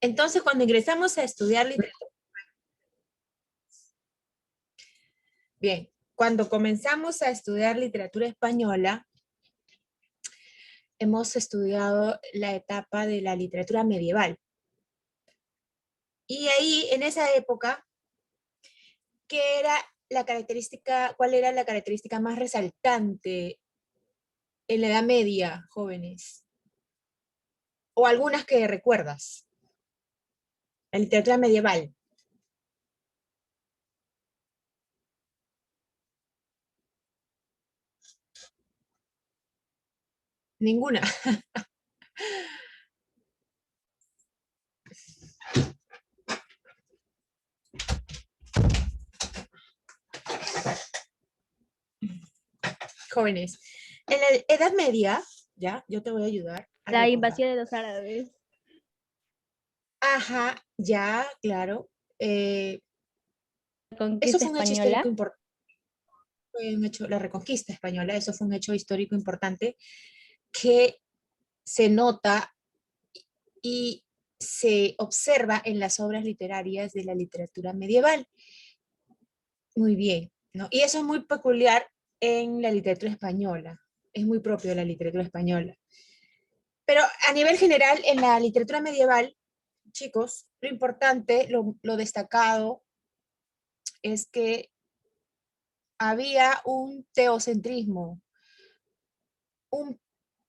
Entonces, cuando ingresamos a estudiar literatura, bien, cuando comenzamos a estudiar literatura española, hemos estudiado la etapa de la literatura medieval. Y ahí, en esa época, ¿qué era la característica, cuál era la característica más resaltante en la Edad Media, jóvenes? O algunas que recuerdas. La literatura medieval. Ninguna. Jóvenes. En la Edad Media, ya, yo te voy a ayudar a La recordar. invasión de los árabes. Ajá, ya, claro. Eso Conquista fue un hecho histórico española. importante. La Reconquista española, eso fue un hecho histórico importante que se nota y se observa en las obras literarias de la literatura medieval. Muy bien, ¿no? Y eso es muy peculiar en la literatura española, es muy propio de la literatura española. Pero a nivel general, en la literatura medieval, chicos, lo importante, lo destacado, es que había un teocentrismo, un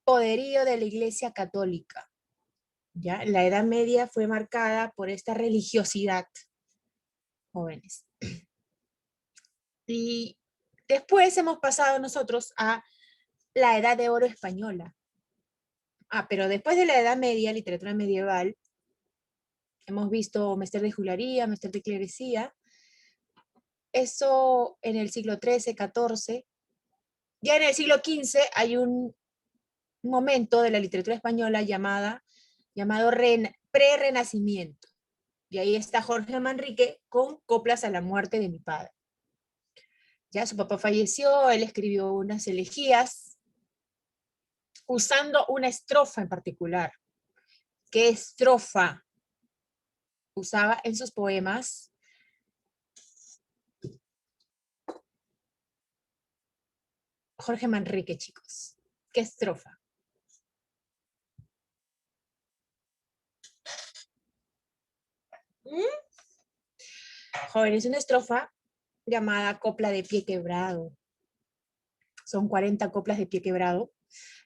poderío de la Iglesia Católica. ¿Ya? La Edad Media fue marcada por esta religiosidad, jóvenes. Y después hemos pasado nosotros a la Edad de Oro española. Pero después de la Edad Media, literatura medieval, hemos visto Mester de Juglaría, Mester de Clerecía, eso en el siglo XIII, XIV. Ya en el siglo XV hay un momento de la literatura española llamado pre-renacimiento. Y ahí está Jorge Manrique con Coplas a la muerte de mi padre. Ya su papá falleció, él escribió unas elegías usando una estrofa en particular. ¿Qué estrofa usaba en sus poemas? Jorge Manrique, chicos. ¿Qué estrofa? Joven, es una estrofa llamada Copla de Pie Quebrado. Son 40 coplas de Pie Quebrado.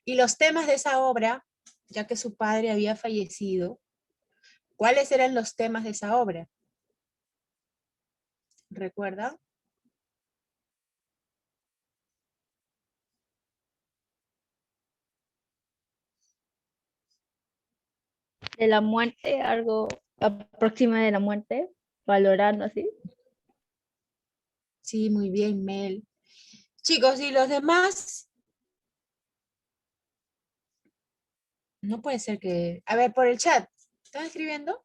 Y los temas de esa obra, ya que su padre había fallecido, ¿cuáles eran los temas de esa obra? ¿Recuerdan? De la muerte, algo próxima de la muerte, valorando así. Sí, muy bien, Mel. Chicos, ¿y los demás? No puede ser que... A ver, por el chat. ¿Están escribiendo?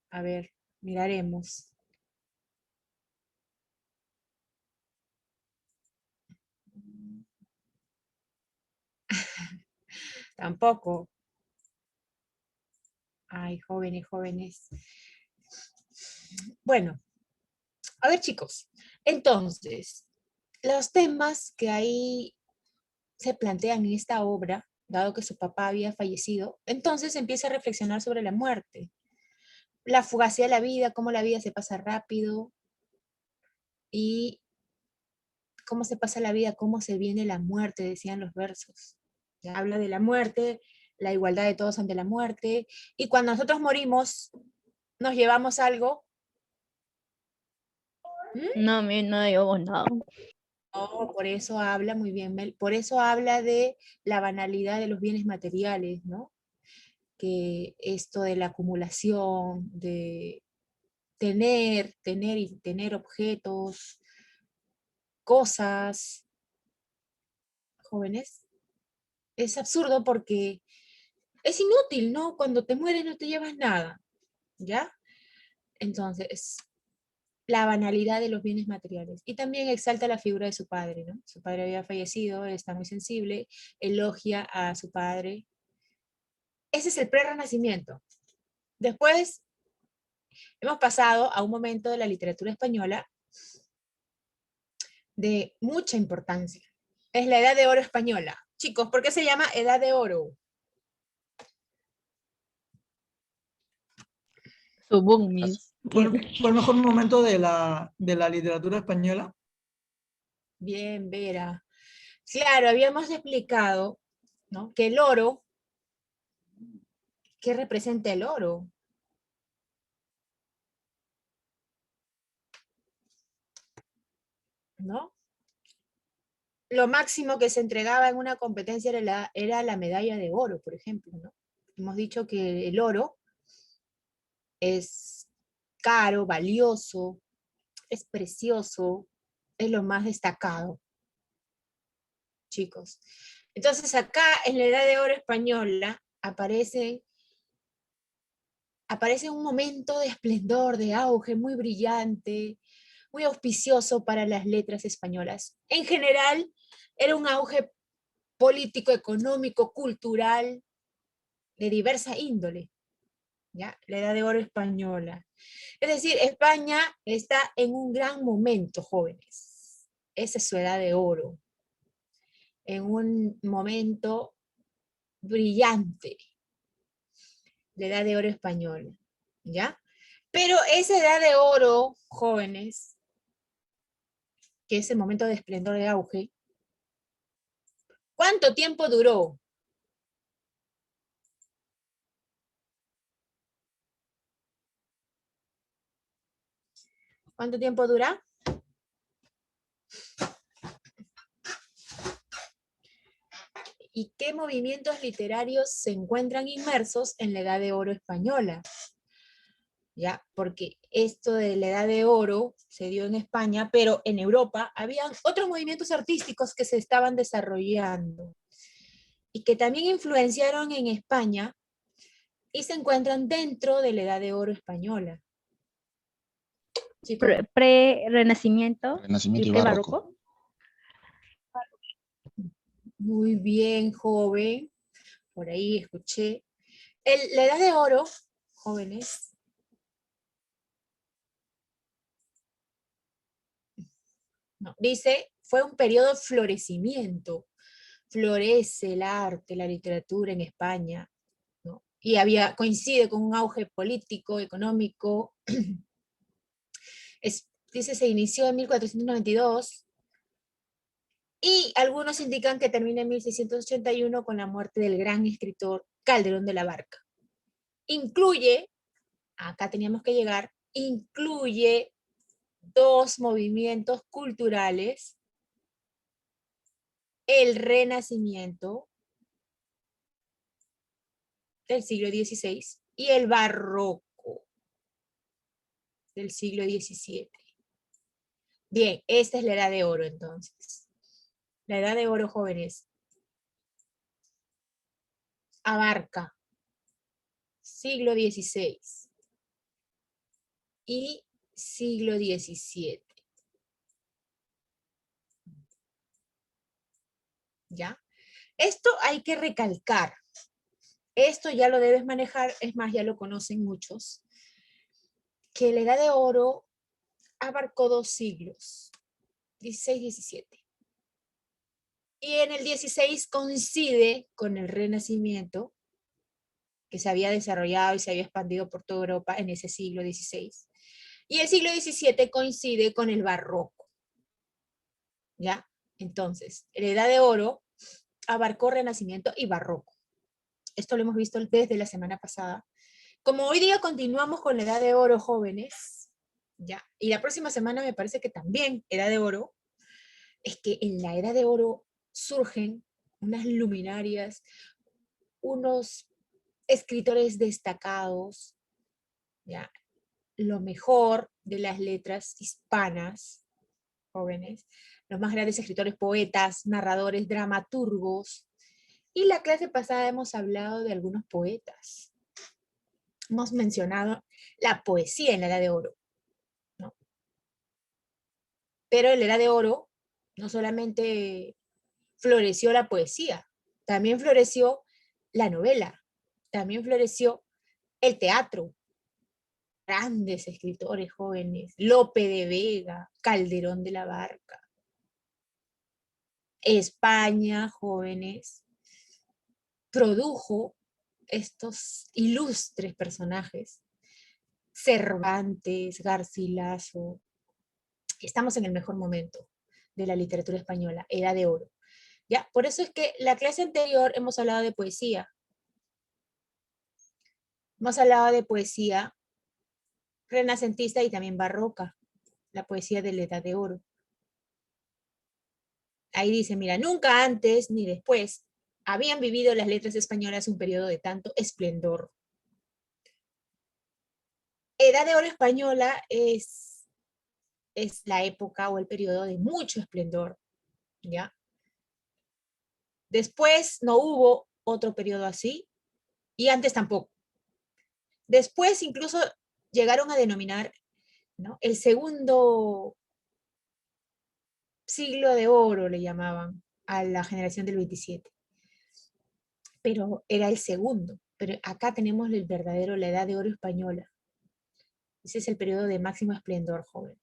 A ver, miraremos. Tampoco. Ay, jóvenes, jóvenes. Bueno, a ver, chicos. Entonces, los temas que ahí se plantean en esta obra, dado que su papá había fallecido, entonces empieza a reflexionar sobre la muerte, la fugacidad de la vida, cómo la vida se pasa rápido y cómo se pasa la vida, cómo se viene la muerte, decían los versos. Ya habla de la muerte, la igualdad de todos ante la muerte, y cuando nosotros morimos, nos llevamos algo. ¿Mm? No, no digamos nada. No, por eso habla muy bien, Mel, por eso habla de la banalidad de los bienes materiales, ¿no? Que esto de la acumulación, de tener y tener objetos, cosas, jóvenes, es absurdo porque es inútil, ¿no? Cuando te mueres no te llevas nada, ¿ya? Entonces, la banalidad de los bienes materiales. Y también exalta la figura de su padre, ¿no? Su padre había fallecido, él está muy sensible, elogia a su padre Ese es el prerrenacimiento. Después hemos pasado a un momento de la literatura española de mucha importancia. Es la Edad de Oro española. Chicos, ¿por qué se llama Edad de Oro? Su boom, Miss. Fue el mejor momento de la literatura española. Bien, Vera. Claro, habíamos explicado, ¿no?, que el oro, ¿qué representa el oro? ¿No? Lo máximo que se entregaba en una competencia era la medalla de oro, por ejemplo, ¿no? Hemos dicho que el oro es caro, valioso, es precioso, es lo más destacado, chicos. Entonces acá en la Edad de Oro española aparece un momento de esplendor, de auge muy brillante, muy auspicioso para las letras españolas. En general, era un auge político, económico, cultural, de diversa índole, ¿ya? La Edad de Oro española. Es decir, España está en un gran momento, jóvenes. Esa es su Edad de Oro. En un momento brillante, la Edad de Oro española, ¿ya? Pero esa Edad de Oro, jóvenes, que es el momento de esplendor de auge, ¿cuánto tiempo duró? ¿Cuánto tiempo dura? ¿Y qué movimientos literarios se encuentran inmersos en la Edad de Oro española? ¿Ya? Porque esto de la Edad de Oro se dio en España, pero en Europa habían otros movimientos artísticos que se estaban desarrollando y que también influenciaron en España y se encuentran dentro de la Edad de Oro española. Chicos, Pre-renacimiento Renacimiento y y barroco. pre-barroco. muy bien, joven. Por ahí escuché. La Edad de Oro, jóvenes, no, dice, fue un periodo de florecimiento. Florece el arte, la literatura en España, ¿no? Y coincide con un auge político, económico. Dice, se inició en 1492, y algunos indican que termina en 1681 con la muerte del gran escritor Calderón de la Barca. Incluye, acá teníamos que llegar, incluye dos movimientos culturales: el Renacimiento del siglo XVI y el Barroco del siglo XVII. Bien, esta es la Edad de Oro entonces. La Edad de Oro, jóvenes, abarca siglo XVI y siglo XVII. ¿Ya? Esto hay que recalcar. Esto ya lo debes manejar, es más, ya lo conocen muchos, que la Edad de Oro abarcó 2 siglos, XVI y XVII. Y en el XVI coincide con el Renacimiento, que se había desarrollado y se había expandido por toda Europa en ese siglo XVI. Y el siglo XVII coincide con el Barroco. ¿Ya? Entonces, la Edad de Oro abarcó Renacimiento y Barroco. Esto lo hemos visto desde la semana pasada. Como hoy día continuamos con la Edad de Oro, jóvenes, ¿ya? Y la próxima semana me parece que también Edad de Oro, es que en la Edad de Oro surgen unas luminarias, unos escritores destacados, ¿ya? Lo mejor de las letras hispanas, jóvenes, los más grandes escritores, poetas, narradores, dramaturgos. Y la clase pasada hemos hablado de algunos poetas. Hemos mencionado la poesía en la Edad de Oro, ¿no? Pero en la Edad de Oro no solamente floreció la poesía, también floreció la novela, también floreció el teatro. Grandes escritores jóvenes, Lope de Vega, Calderón de la Barca. España, jóvenes, produjo estos ilustres personajes. Cervantes, Garcilaso. Estamos en el mejor momento de la literatura española, Edad de Oro. ¿Ya? Por eso es que la clase anterior hemos hablado de poesía. Hemos hablado de poesía renacentista y también barroca, la poesía de la Edad de Oro. Ahí dice, mira, nunca antes ni después habían vivido las letras españolas un periodo de tanto esplendor. Edad de Oro española es la época o el periodo de mucho esplendor, ¿ya? Después no hubo otro periodo así, y antes tampoco. Después incluso llegaron a denominar, ¿no?, el segundo siglo de oro, le llamaban a la generación del 27. Pero era el segundo. Pero acá tenemos el verdadero, la Edad de Oro española. Ese es el periodo de máximo esplendor, jóvenes.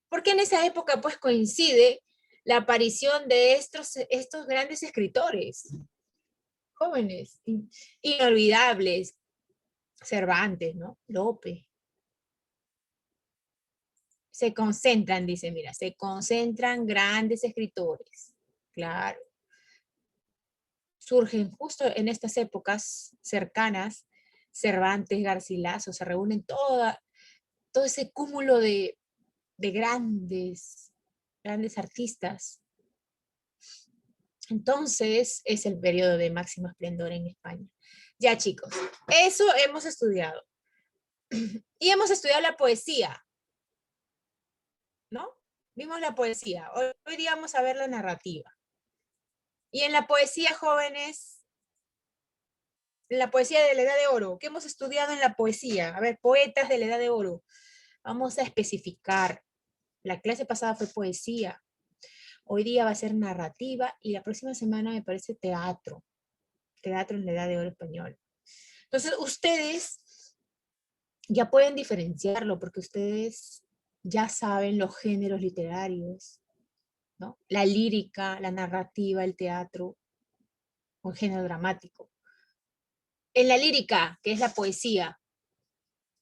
Porque en esa época pues coincide la aparición de estos grandes escritores, jóvenes, inolvidables, Cervantes, ¿no? Lope. Se concentran, dice, mira, se concentran grandes escritores, claro. Surgen justo en estas épocas cercanas, Cervantes, Garcilaso, se reúnen todo ese cúmulo de grandes artistas. Entonces, es el periodo de máximo esplendor en España. Ya, chicos, eso hemos estudiado. Y hemos estudiado la poesía, ¿no? Vimos la poesía. Hoy día vamos a ver la narrativa. Y en la poesía, jóvenes, en la poesía de la Edad de Oro, ¿qué hemos estudiado en la poesía? A ver, poetas de la Edad de Oro. Vamos a especificar. La clase pasada fue poesía. Hoy día va a ser narrativa y la próxima semana me parece teatro. Teatro en la Edad de Oro español. Entonces, ustedes ya pueden diferenciarlo porque ustedes ya saben los géneros literarios, ¿no? La lírica, la narrativa, el teatro, un género dramático. En la lírica, que es la poesía,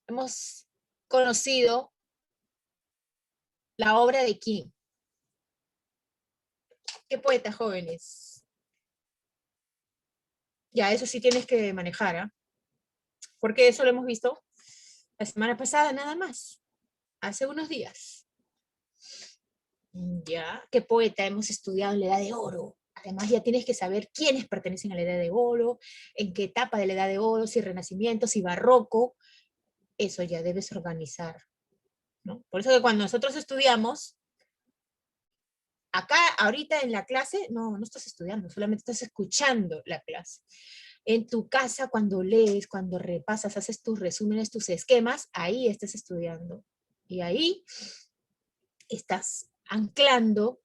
hemos conocido la obra de quién. ¿Qué poetas jóvenes? Ya, eso sí tienes que manejar, ¿ah? Porque eso lo hemos visto la semana pasada nada más, hace unos días. Ya, ¿qué poeta hemos estudiado en la Edad de Oro? Además ya tienes que saber quiénes pertenecen a la Edad de Oro, en qué etapa de la Edad de Oro, si Renacimiento, si Barroco. Eso ya debes organizar, ¿no? Por eso que cuando nosotros estudiamos, acá ahorita en la clase, no estás estudiando, solamente estás escuchando la clase. En tu casa, cuando lees, cuando repasas, haces tus resúmenes, tus esquemas, ahí estás estudiando. Y ahí estás anclando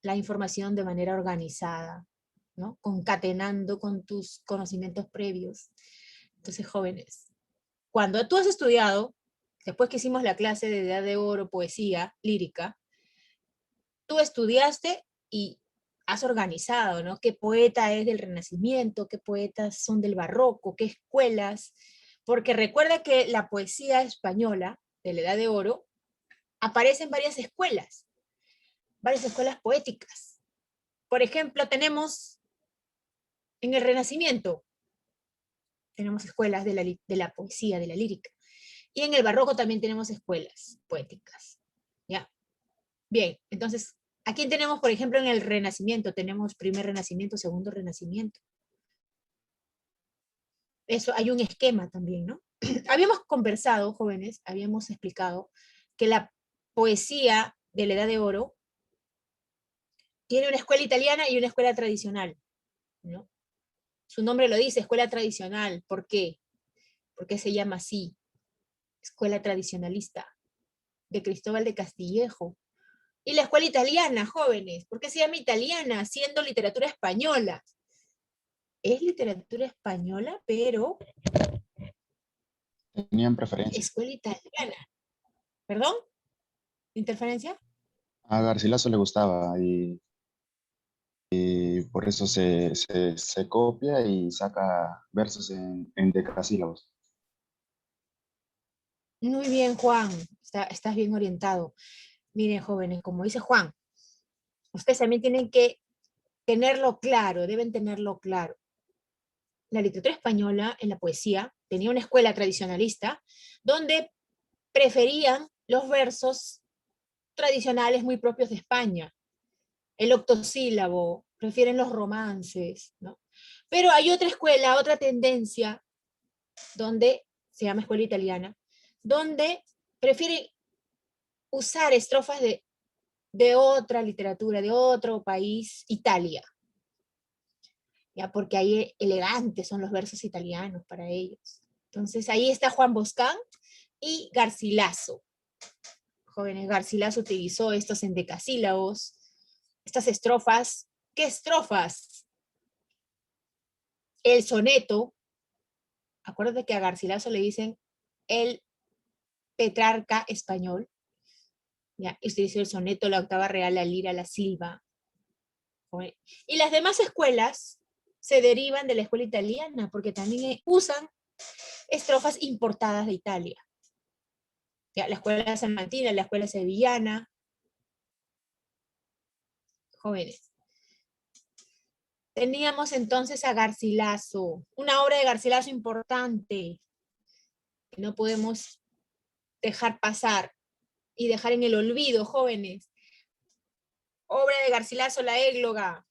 la información de manera organizada, ¿no? Concatenando con tus conocimientos previos. Entonces, jóvenes, cuando tú has estudiado, después que hicimos la clase de Edad de Oro, poesía, lírica, tú estudiaste y has organizado, ¿no? ¿Qué poeta es del Renacimiento? ¿Qué poetas son del Barroco? ¿Qué escuelas? Porque recuerda que la poesía española de la Edad de Oro aparece en varias escuelas poéticas. Por ejemplo, tenemos en el Renacimiento, tenemos escuelas de la poesía, de la lírica. Y en el Barroco también tenemos escuelas poéticas. ¿Ya? Bien, entonces, ¿a quién tenemos, por ejemplo, en el Renacimiento? Tenemos primer Renacimiento, segundo Renacimiento. Eso, hay un esquema también, ¿no? Habíamos conversado, jóvenes, habíamos explicado que la poesía de la Edad de Oro tiene una escuela italiana y una escuela tradicional, ¿no? Su nombre lo dice, escuela tradicional. ¿Por qué? Porque se llama así, escuela tradicionalista, de Cristóbal de Castillejo. Y la escuela italiana, jóvenes, ¿por qué se llama italiana, siendo literatura española? es literatura española, pero Tenían preferencia. escuela italiana. ¿Perdón? ¿Interferencia? A Garcilaso le gustaba y por eso se copia y saca versos en decasílabos. Muy bien, Juan. Estás bien orientado. Miren, jóvenes, como dice Juan, ustedes también tienen que tenerlo claro, deben tenerlo claro. La literatura española en la poesía tenía una escuela tradicionalista donde preferían los versos tradicionales muy propios de España, el octosílabo, prefieren los romances, ¿no? Pero hay otra escuela, otra tendencia, donde se llama escuela italiana, donde prefieren usar estrofas de otra literatura, de otro país, Italia, ya porque ahí elegantes son los versos italianos para ellos. Entonces ahí está Juan Boscán y Garcilaso. Jóvenes, Garcilaso utilizó estos endecasílabos, estas estrofas. ¿Qué estrofas? El soneto. Acuérdate que a Garcilaso le dicen el Petrarca español. Ya, utilizó el soneto, la octava real, la lira, la silva. Y las demás escuelas se derivan de la escuela italiana, porque también usan estrofas importadas de Italia. Ya, la escuela salmantina, la escuela sevillana. Jóvenes. Teníamos entonces a Garcilaso, una obra de Garcilaso importante, que no podemos dejar pasar y dejar en el olvido, jóvenes. Obra de Garcilaso, La Égloga,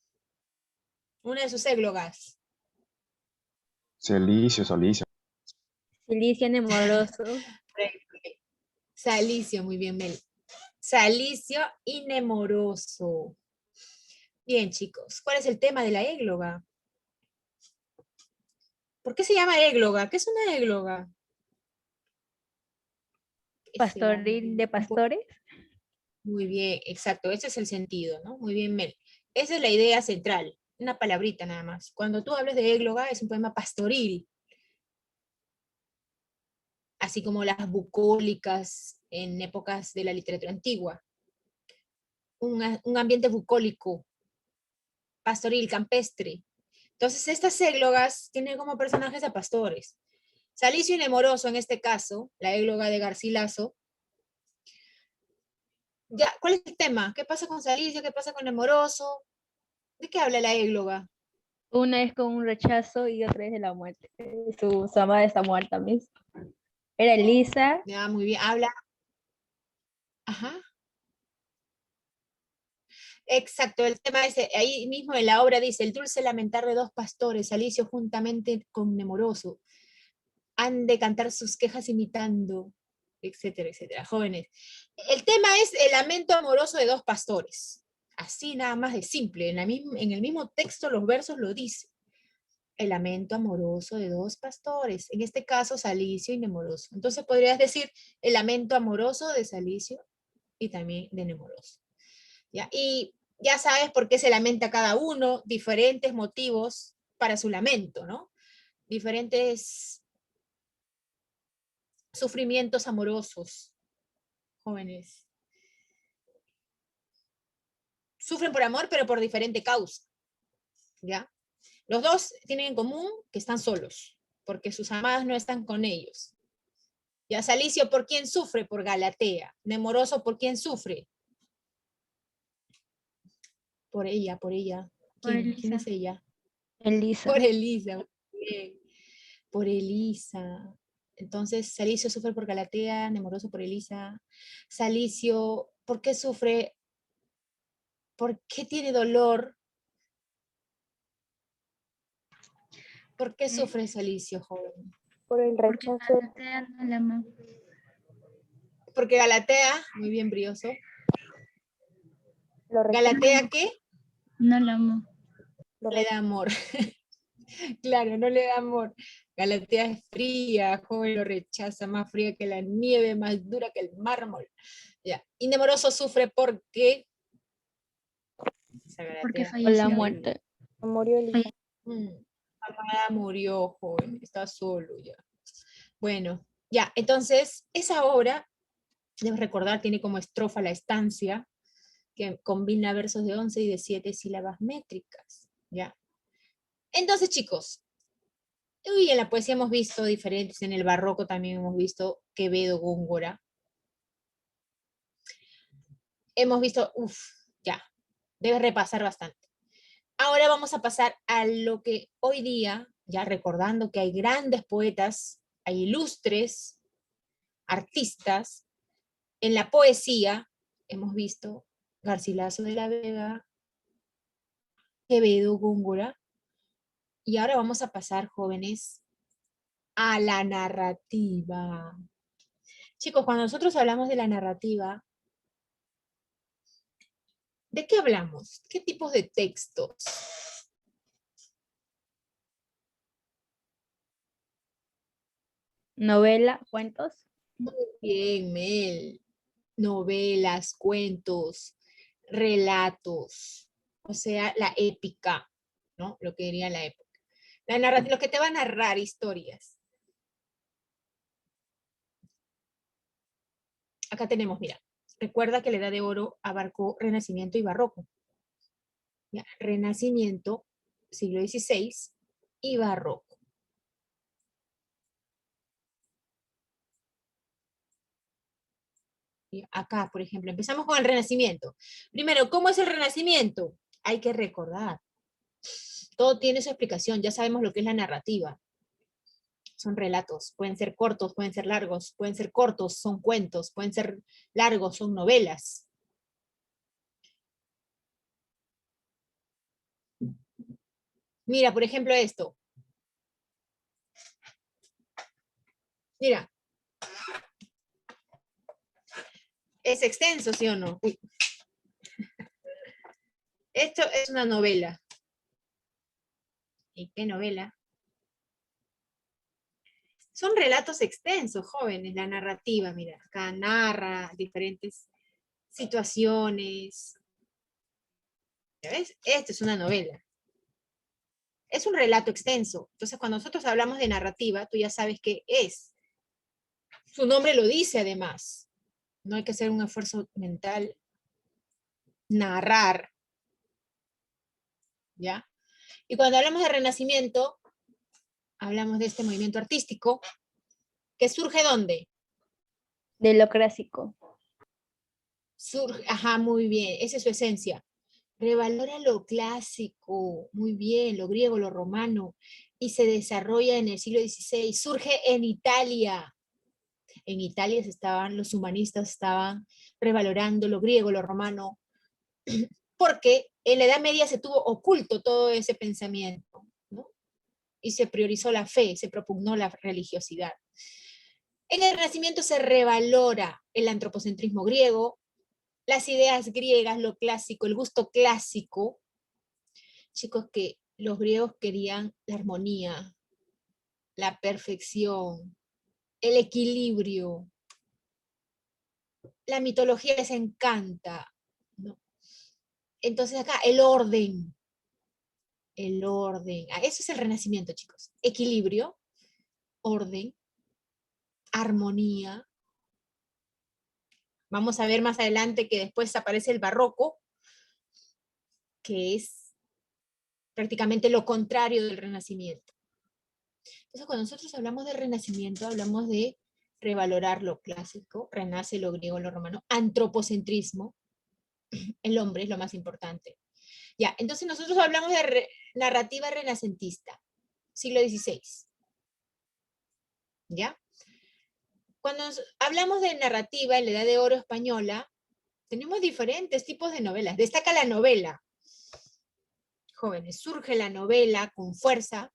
una de sus églogas. Solicio. Silicio Nemoroso. Salicio, muy bien, Mel. Salicio y Nemoroso. Bien, chicos, ¿cuál es el tema de la égloga? ¿Por qué se llama égloga? ¿Qué es una égloga? Pastoril de pastores. Muy bien, exacto, ese es el sentido, ¿no? Muy bien, Mel. Esa es la idea central, una palabrita nada más. Cuando tú hablas de égloga, es un poema pastoril, así como las bucólicas en épocas de la literatura antigua. Un ambiente bucólico, pastoril, campestre. Entonces, estas églogas tienen como personajes a pastores. Salicio y Nemoroso, en este caso, la égloga de Garcilaso. Ya, ¿cuál es el tema? ¿Qué pasa con Salicio? ¿Qué pasa con Nemoroso? ¿De qué habla la égloga? Una es con un rechazo y otra es de la muerte. Su amada está muerta mismo. Era Elisa. Ya, muy bien, habla. Ajá. Exacto, el tema es, ahí mismo en la obra dice, el dulce lamentar de dos pastores, Salicio juntamente con Nemoroso, han de cantar sus quejas imitando, etcétera, etcétera. Jóvenes, el tema es el lamento amoroso de dos pastores, así nada más de simple, en el mismo texto los versos lo dice, el lamento amoroso de dos pastores, en este caso Salicio y Nemoroso. Entonces podrías decir el lamento amoroso de Salicio y también de Nemoroso. ¿Ya? Y ya sabes por qué se lamenta cada uno, diferentes motivos para su lamento, ¿no? Diferentes sufrimientos amorosos, jóvenes. Sufren por amor, pero por diferente causa, ¿ya? Los dos tienen en común que están solos, porque sus amadas no están con ellos. Ya Salicio, ¿por quién sufre? Por Galatea. Nemoroso, ¿por quién sufre? Por ella, por ella. Por ¿Quién es Elisa. ella? Elisa. Por Elisa. Bien. Por Elisa. Entonces, Salicio sufre por Galatea, Nemoroso por Elisa. Salicio, ¿por qué sufre? ¿Por qué tiene dolor? ¿Por qué sufre Salicio, joven? Por el Porque rechazo. Galatea no la ama. Porque Galatea, muy bien, Brioso. Lo rechaza, ¿Galatea qué? No la amo. lo Le da amor. Claro, no le da amor. Galatea es fría, joven lo rechaza, más fría que la nieve, más dura que el mármol. Ya. Y Nemoroso sufre porque... Esa Porque Galatea. falleció. Por la muerte. murió Elisa. Mm, amada murió, joven, está solo ya. Bueno, ya, entonces, esa obra, debes recordar, tiene como estrofa la estancia, que combina versos de 11 y de 7 sílabas métricas, ¿ya? Entonces, chicos, en la poesía hemos visto diferentes, en el barroco también hemos visto Quevedo, Góngora. Hemos visto, ya, debes repasar bastante. Ahora vamos a pasar a lo que hoy día, ya recordando que hay grandes poetas, hay ilustres artistas, en la poesía hemos visto Garcilaso de la Vega, Quevedo, Góngora, y ahora vamos a pasar, jóvenes, a la narrativa. Chicos, cuando nosotros hablamos de la narrativa, ¿de qué hablamos? ¿Qué tipos de textos? Novela, cuentos. Muy bien, Mel. Novelas, cuentos, relatos, o sea, la épica, ¿no? Lo que diría la época. La narrativa, lo que te va a narrar historias. Acá tenemos, mira, recuerda que la Edad de Oro abarcó Renacimiento y Barroco. ¿Ya? Renacimiento, siglo XVI, y Barroco. ¿Sí? Acá, por ejemplo, empezamos con el Renacimiento. Primero, ¿cómo es el Renacimiento? Hay que recordar. Todo tiene su explicación, ya sabemos lo que es la narrativa. Son relatos, pueden ser cortos, pueden ser largos, pueden ser cortos, son cuentos, pueden ser largos, son novelas. Mira, por ejemplo, esto. Mira. Es extenso, ¿sí o no? Uy. Esto es una novela. ¿Y qué novela? Son relatos extensos, jóvenes, la narrativa, mira, acá narra diferentes situaciones. ¿Ya ves? Esto es una novela. Es un relato extenso. Entonces, cuando nosotros hablamos de narrativa, tú ya sabes qué es. Su nombre lo dice, además. No hay que hacer un esfuerzo mental. Narrar. ¿Ya? Y cuando hablamos de Renacimiento, hablamos de este movimiento artístico que surge ¿dónde? De lo clásico. Surge, ajá, muy bien, esa es su esencia. Revalora lo clásico, muy bien, lo griego, lo romano, y se desarrolla en el siglo XVI, surge en Italia. En Italia los humanistas estaban revalorando lo griego, lo romano, porque en la Edad Media se tuvo oculto todo ese pensamiento, ¿no? Y se priorizó la fe, se propugnó la religiosidad. En el Renacimiento se revalora el antropocentrismo griego, las ideas griegas, lo clásico, el gusto clásico. Chicos, que los griegos querían la armonía, la perfección, el equilibrio. La mitología les encanta, ¿no? Entonces acá el orden. El orden. Eso es el Renacimiento, chicos. Equilibrio, orden, armonía. Vamos a ver más adelante que después aparece el barroco, que es prácticamente lo contrario del Renacimiento. Entonces, cuando nosotros hablamos de Renacimiento, hablamos de revalorar lo clásico, renace lo griego, lo romano, antropocentrismo, el hombre es lo más importante. Ya, entonces nosotros hablamos de narrativa renacentista, siglo XVI. ¿Ya? Cuando hablamos de narrativa en la Edad de Oro española, tenemos diferentes tipos de novelas. Destaca la novela. Jóvenes, surge la novela con fuerza,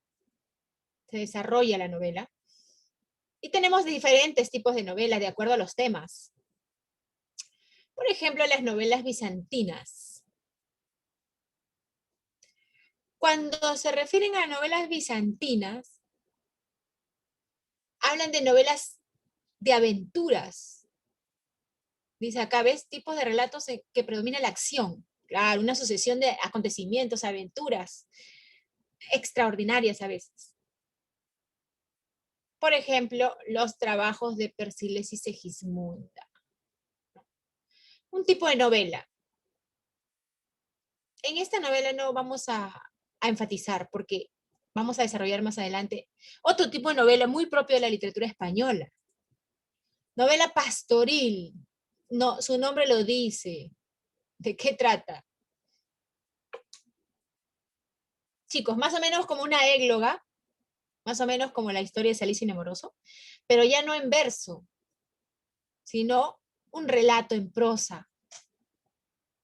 se desarrolla la novela. Y tenemos diferentes tipos de novelas de acuerdo a los temas. Por ejemplo, las novelas bizantinas. Cuando se refieren a novelas bizantinas, hablan de novelas de aventuras. Dice acá, ¿ves? Tipos de relatos en que predomina la acción. Claro, una sucesión de acontecimientos, aventuras. extraordinarias a veces. Por ejemplo, los trabajos de Persiles y Segismunda. Un tipo de novela. En esta novela no vamos a enfatizar porque vamos a desarrollar más adelante otro tipo de novela muy propio de la literatura española. Novela pastoril. No, su nombre lo dice. ¿De qué trata? Chicos, más o menos como una égloga, más o menos como la historia de Salicio y Amoroso, pero ya no en verso, sino un relato en prosa.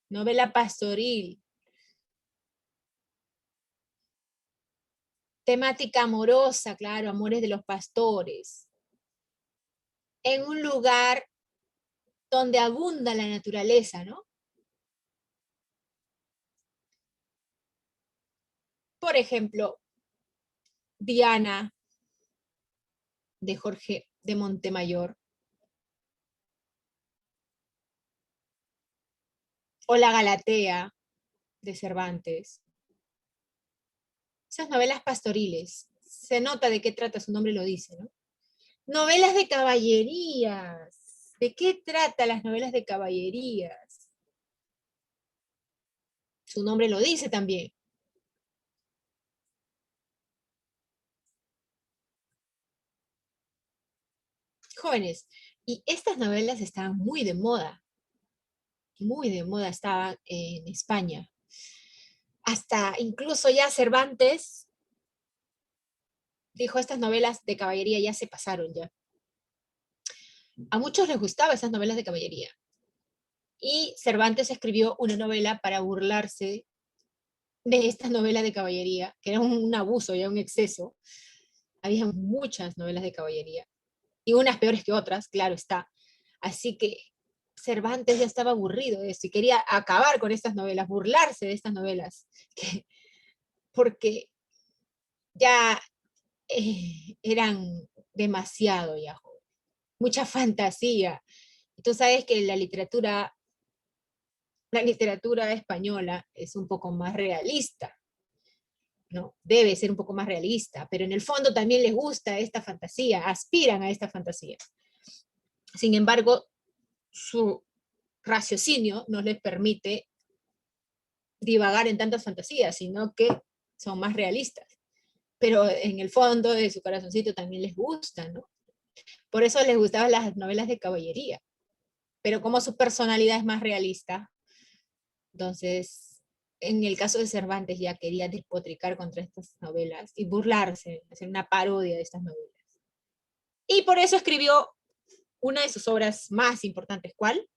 Novela pastoril. Temática amorosa, claro, amores de los pastores. En un lugar donde abunda la naturaleza, ¿no? Por ejemplo, Diana, de Jorge de Montemayor, o La Galatea, de Cervantes. Esas novelas pastoriles. Se nota de qué trata, su nombre lo dice, ¿no? Novelas de caballerías. ¿De qué trata las novelas de caballerías? Su nombre lo dice también. Jóvenes, y estas novelas estaban muy de moda estaban en España. Hasta incluso ya Cervantes dijo, estas novelas de caballería ya se pasaron ya. A muchos les gustaban esas novelas de caballería. Y Cervantes escribió una novela para burlarse de estas novelas de caballería, que era un abuso, ya un exceso. Había muchas novelas de caballería, y unas peores que otras, claro está. Así que Cervantes ya estaba aburrido de eso y quería acabar con estas novelas, burlarse de estas novelas, porque ya eran demasiado ya, mucha fantasía. Y tú sabes que la literatura española es un poco más realista, ¿no? Debe ser un poco más realista, pero en el fondo también les gusta esta fantasía, aspiran a esta fantasía. Sin embargo, su raciocinio no les permite divagar en tantas fantasías, sino que son más realistas. Pero en el fondo de su corazoncito también les gusta, ¿no? Por eso les gustaban las novelas de caballería. Pero como su personalidad es más realista, entonces, en el caso de Cervantes ya quería despotricar contra estas novelas y burlarse, hacer una parodia de estas novelas. Y por eso escribió una de sus obras más importantes, ¿cuál?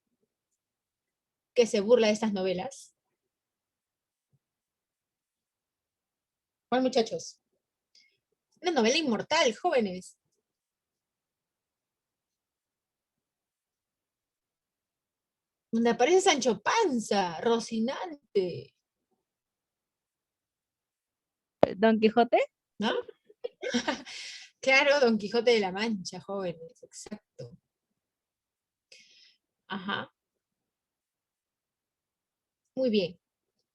Que se burla de estas novelas. ¿Cuál, muchachos? Una novela inmortal, jóvenes. Donde aparece Sancho Panza, Rocinante, Don Quijote. ¿no? Claro, Don Quijote de la Mancha, jóvenes, exacto. Ajá. Muy bien.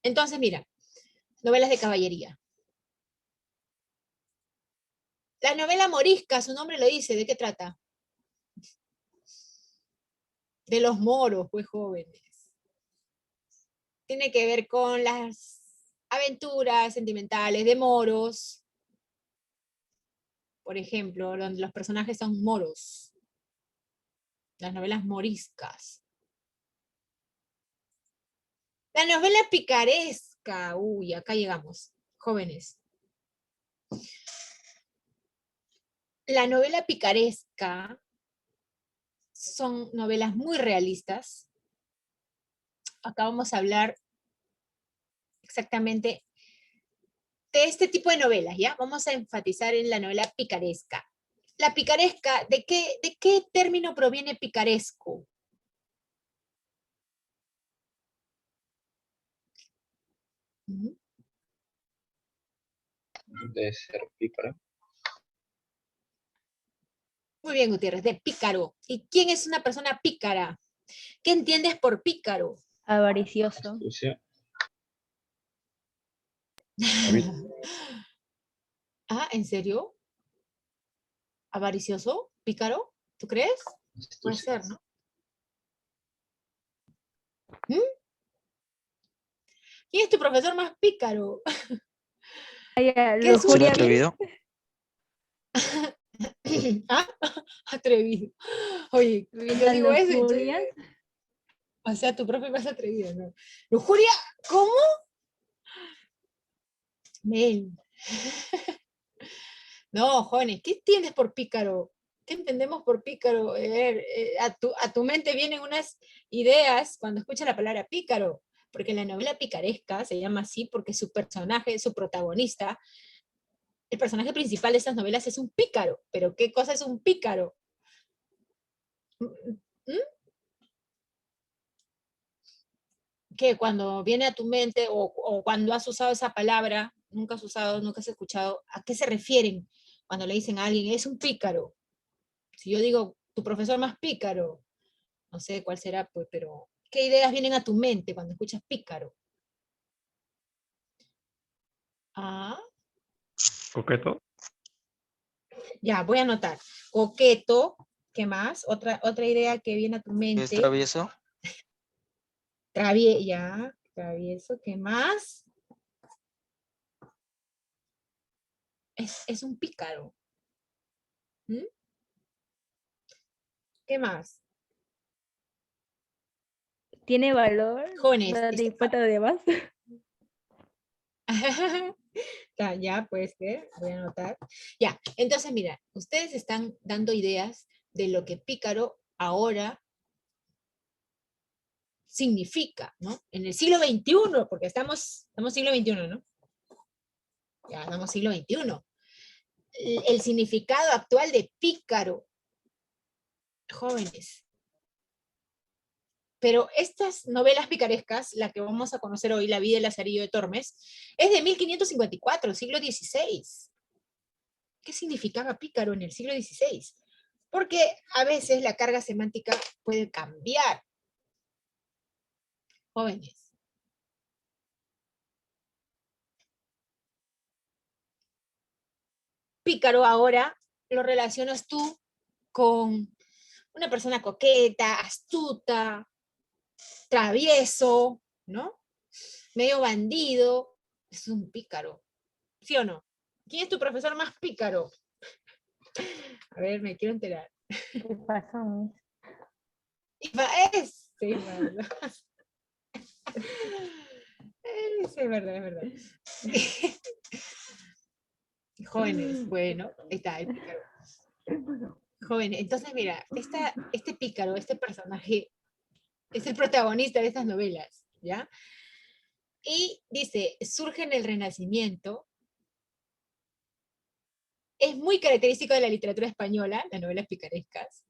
Entonces, mira, novelas de caballería. La novela morisca, su nombre lo dice, ¿de qué trata? De los moros, pues jóvenes. Tiene que ver con las aventuras sentimentales de moros, por ejemplo, donde los personajes son moros. Las novelas moriscas. La novela picaresca, uy, acá llegamos, jóvenes. La novela picaresca son novelas muy realistas. Acá vamos a hablar exactamente de este tipo de novelas, ¿ya? Vamos a enfatizar en la novela picaresca. La picaresca, ¿de qué término proviene picaresco? De ser pícara. Muy bien, Gutiérrez, de pícaro. ¿Y quién es una persona pícara? ¿Qué entiendes por pícaro? Avaricioso. Astucia. A mí, Ah, ¿en serio? ¿Avaricioso? ¿Pícaro? ¿Tú crees? Puede ser, ¿no? ¿Mm? ¿Quién es tu profesor más pícaro? Ay, ¿Qué es ¿Será lujuria, atrevido? ¿Ah? Atrevido. Oye, yo la digo eso y tú lujuria. dices, o sea, tu profe más atrevido, ¿no? ¿Lujuria? ¿Cómo? Mel. No, jóvenes, ¿qué entiendes por pícaro? ¿Qué entendemos por pícaro? A ver, a tu mente vienen unas ideas cuando escuchas la palabra pícaro, porque la novela picaresca se llama así porque su personaje, su protagonista, el personaje principal de estas novelas es un pícaro. ¿Pero qué cosa es un pícaro? ¿Mm? Que cuando viene a tu mente o cuando has usado esa palabra, nunca has usado, nunca has escuchado, ¿a qué se refieren cuando le dicen a alguien, es un pícaro? Si yo digo, tu profesor más pícaro, no sé cuál será, pues, pero ¿qué ideas vienen a tu mente cuando escuchas pícaro? Ah, Coqueto. ya, voy a anotar. Coqueto, ¿qué más? Otra idea que viene a tu ¿Es mente. travieso? Ya, travieso, ¿qué más? Es un pícaro. ¿Mm? ¿Qué más? ¿Tiene valor? Jóvenes, ¿No te importa lo demás? Ya, puede ser, voy a anotar. Ya, entonces mira, ustedes están dando ideas de lo que pícaro ahora significa, ¿no? En el siglo XXI, porque estamos siglo XXI, ¿no? Ya estamos siglo XXI. El significado actual de pícaro, jóvenes. Pero estas novelas picarescas, la que vamos a conocer hoy, La vida de Lazarillo de Tormes, es de 1554, siglo XVI. ¿Qué significaba pícaro en el siglo XVI? Porque a veces la carga semántica puede cambiar, jóvenes. Pícaro ahora lo relacionas tú con una persona coqueta, astuta, travieso, ¿no? Medio bandido. Es un pícaro, ¿sí o no? ¿Quién es tu profesor más pícaro? A ver, me quiero enterar. ¿Qué pasa, Miss? Sí, verdad. Es verdad, es verdad. Jóvenes, bueno, ahí está el pícaro. Jóvenes, entonces mira, este pícaro, este personaje, es el protagonista de estas novelas, ¿ya? Y dice, surge en el Renacimiento, es muy característico de la literatura española, las novelas picarescas,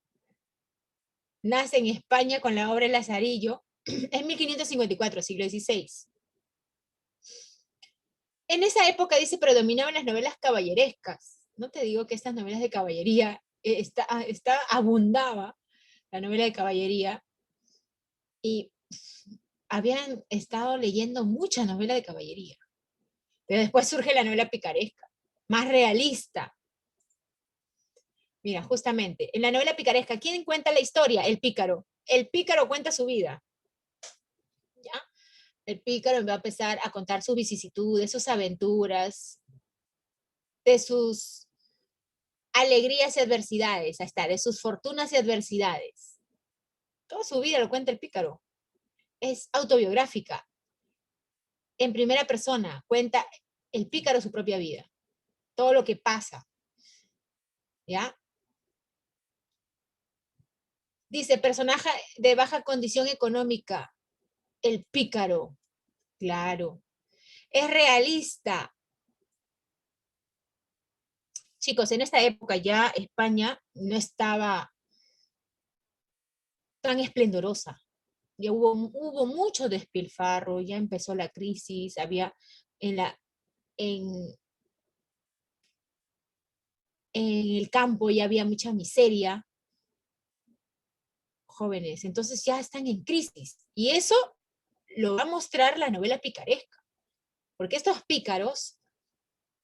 nace en España con la obra El Lazarillo, en 1554, siglo XVI. En esa época, dice, predominaban las novelas caballerescas. No te digo que estas novelas de caballería, abundaba la novela de caballería, y habían estado leyendo mucha novela de caballería. Pero después surge la novela picaresca, más realista. Mira, justamente, en la novela picaresca, ¿quién cuenta la historia? El pícaro. El pícaro cuenta su vida. ¿Ya? El pícaro va a empezar a contar sus vicisitudes, sus aventuras, de sus alegrías y adversidades, ahí está, de sus fortunas y adversidades. Toda su vida lo cuenta el pícaro. Es autobiográfica. En primera persona, cuenta el pícaro su propia vida, todo lo que pasa. ¿Ya? Dice, personaje de baja condición económica, el pícaro, claro. Es realista. Chicos, en esta época ya España no estaba tan esplendorosa. Ya hubo mucho despilfarro, ya empezó la crisis, había en, en el campo ya había mucha miseria, jóvenes, entonces ya están en crisis. Y eso lo va a mostrar la novela picaresca, porque estos pícaros,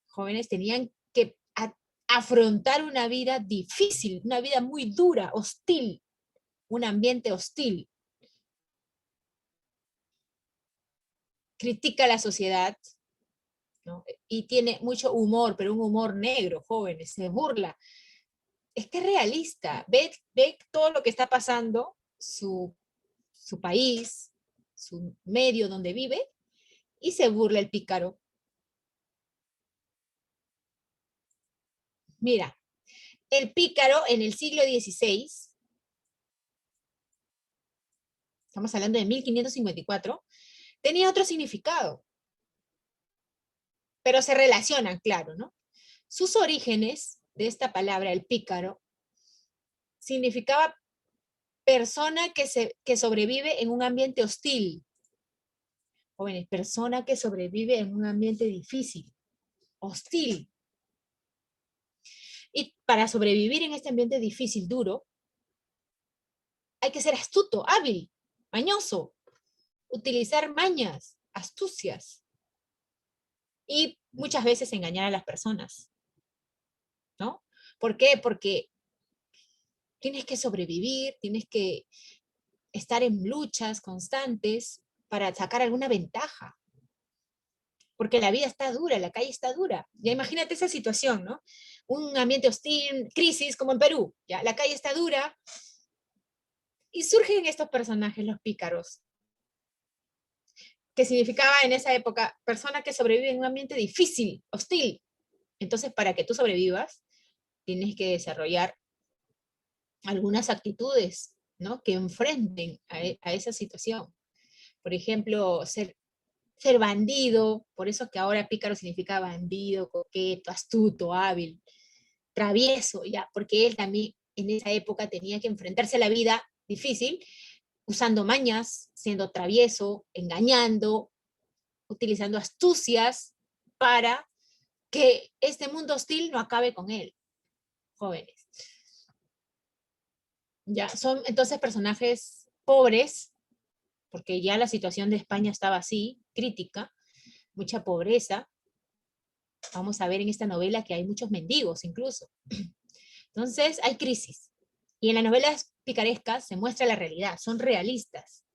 jóvenes, tenían que afrontar una vida difícil, una vida muy dura, hostil, un ambiente hostil. Critica a la sociedad, ¿no? Y tiene mucho humor, pero un humor negro, jóvenes, se burla. Es que es realista, ve todo lo que está pasando, su país, su medio donde vive, y se burla el pícaro. Mira, el pícaro en el siglo XVI, estamos hablando de 1554, tenía otro significado, pero se relacionan, claro, ¿no? Sus orígenes de esta palabra, el pícaro, significaba persona que sobrevive en un ambiente hostil. Jóvenes, persona que sobrevive en un ambiente difícil, hostil. Y para sobrevivir en este ambiente difícil, duro, hay que ser astuto, hábil, mañoso, utilizar mañas, astucias, y muchas veces engañar a las personas, ¿no? ¿Por qué? Porque tienes que sobrevivir, tienes que estar en luchas constantes para sacar alguna ventaja. Porque la vida está dura, la calle está dura. Ya imagínate esa situación, ¿no? Un ambiente hostil, crisis como en Perú, ya la calle está dura, y surgen estos personajes, los pícaros, que significaba en esa época persona que sobrevive en un ambiente difícil, hostil. Entonces, para que tú sobrevivas, tienes que desarrollar algunas actitudes, ¿no? Que enfrenten a esa situación. Por ejemplo, ser bandido, por eso que ahora pícaro significa bandido, coqueto, astuto, hábil, travieso, ya, porque él también en esa época tenía que enfrentarse a la vida difícil, usando mañas, siendo travieso, engañando, utilizando astucias para que este mundo hostil no acabe con él, jóvenes. Ya, son entonces personajes pobres, porque ya la situación de España estaba así, crítica, mucha pobreza. Vamos a ver en esta novela que hay muchos mendigos incluso. Entonces hay crisis. Y en las novelas picarescas se muestra la realidad, son realistas.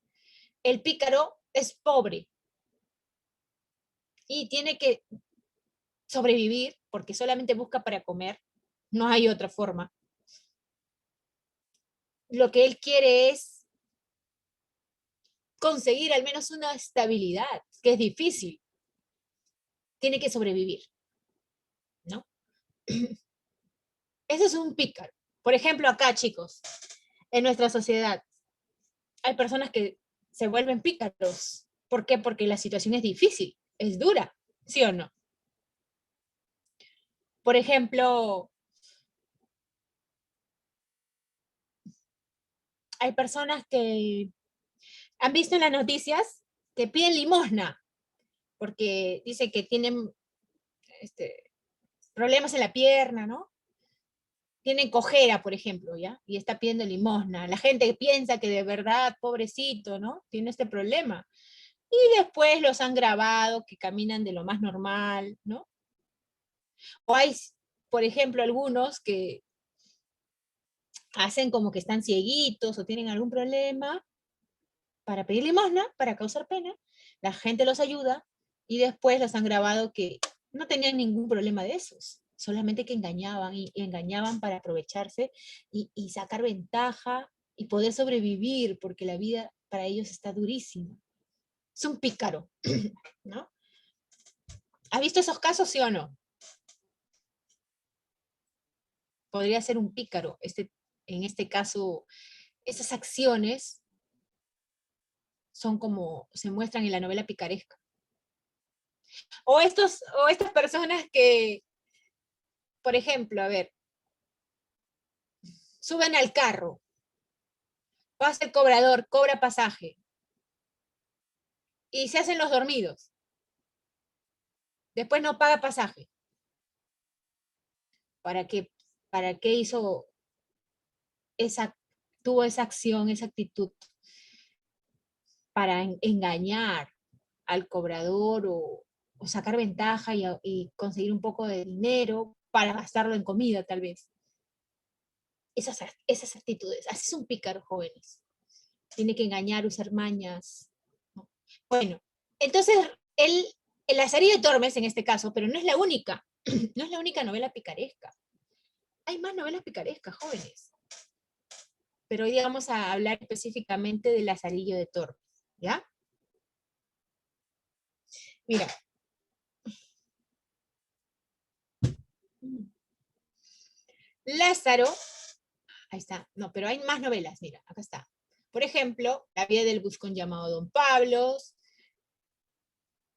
El pícaro es pobre y tiene que sobrevivir porque solamente busca para comer, no hay otra forma. Lo que él quiere es conseguir al menos una estabilidad, que es difícil. Tiene que sobrevivir, ¿no? Ese es un pícaro. Por ejemplo, acá, chicos, en nuestra sociedad, hay personas que se vuelven pícaros. ¿Por qué? Porque la situación es difícil, es dura, ¿sí o no? Por ejemplo, hay personas que han visto en las noticias que piden limosna, porque dice que tienen problemas en la pierna, ¿no? Tienen cojera, por ejemplo, ¿ya? Y está pidiendo limosna. La gente piensa que de verdad, pobrecito, ¿no? Tiene este problema. Y después los han grabado que caminan de lo más normal, ¿no? O hay, por ejemplo, algunos que hacen como que están cieguitos o tienen algún problema para pedir limosna, para causar pena. La gente los ayuda y después los han grabado que no tenían ningún problema de esos, solamente que engañaban y engañaban para aprovecharse y sacar ventaja y poder sobrevivir porque la vida para ellos está durísima. Es un pícaro, ¿no? ¿Has visto esos casos, sí o no? Podría ser un pícaro. En este caso, esas acciones son como se muestran en la novela picaresca. O estas personas que, por ejemplo, a ver, suben al carro, pasa el cobrador, cobra pasaje, y se hacen los dormidos. Después no paga pasaje. ¿Para qué? ¿Para qué tuvo esa acción, esa actitud? Para engañar al cobrador o sacar ventaja y conseguir un poco de dinero para gastarlo en comida, tal vez. Esas actitudes. Así es un pícaro, jóvenes. Tiene que engañar, usar mañas, ¿no? Bueno, entonces, el Lazarillo de Tormes, en este caso, pero no es la única, no es la única novela picaresca. Hay más novelas picarescas, jóvenes. Pero hoy día vamos a hablar específicamente del Lazarillo de Tormes, ¿ya? Mira. Lázaro, ahí está, no, pero hay más novelas, mira, acá está. Por ejemplo, La vida del buscón llamado Don Pablos,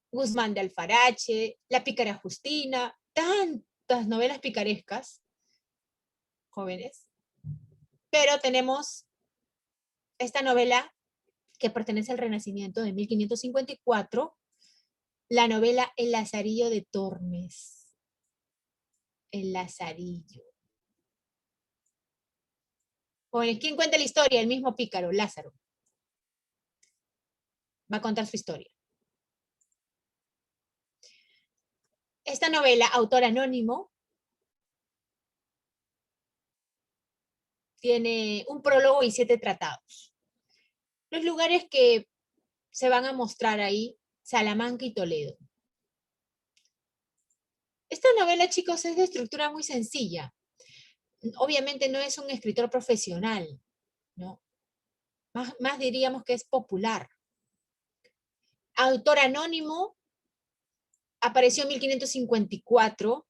Guzmán de Alfarache, La pícara Justina, tantas novelas picarescas, jóvenes. Pero tenemos esta novela que pertenece al Renacimiento de 1554, la novela El Lazarillo de Tormes. El Lazarillo. Jóvenes, ¿quién cuenta la historia? El mismo pícaro, Lázaro. Va a contar su historia. Esta novela, autor anónimo, tiene un prólogo y 7 tratados. Los lugares que se van a mostrar ahí, Salamanca y Toledo. Esta novela, chicos, es de estructura muy sencilla. Obviamente no es un escritor profesional, ¿no? Más diríamos que es popular. Autor anónimo, apareció en 1554,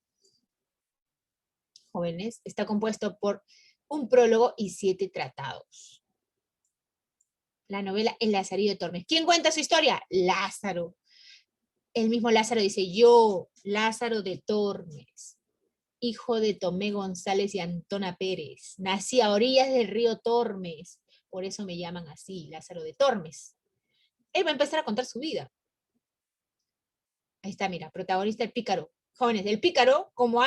jóvenes, está compuesto por un prólogo y 7 tratados. La novela El Lazarillo de Tormes. ¿Quién cuenta su historia? Lázaro. El mismo Lázaro dice, yo, Lázaro de Tormes, hijo de Tomé González y Antona Pérez, nací a orillas del río Tormes, por eso me llaman así, Lázaro de Tormes. Él va a empezar a contar su vida. Ahí está, mira, protagonista el pícaro. Jóvenes, el pícaro, como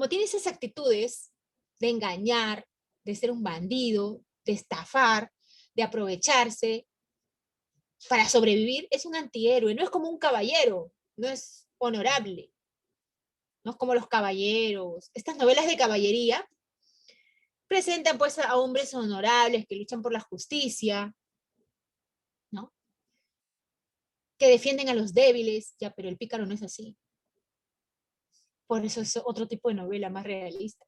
tiene esas actitudes de engañar, de ser un bandido, de estafar, de aprovecharse para sobrevivir, es un antihéroe, no es como un caballero, no es honorable, no es como los caballeros. Estas novelas de caballería presentan pues a hombres honorables que luchan por la justicia, ¿no? Que defienden a los débiles, ya, pero el pícaro no es así. Por eso es otro tipo de novela más realista.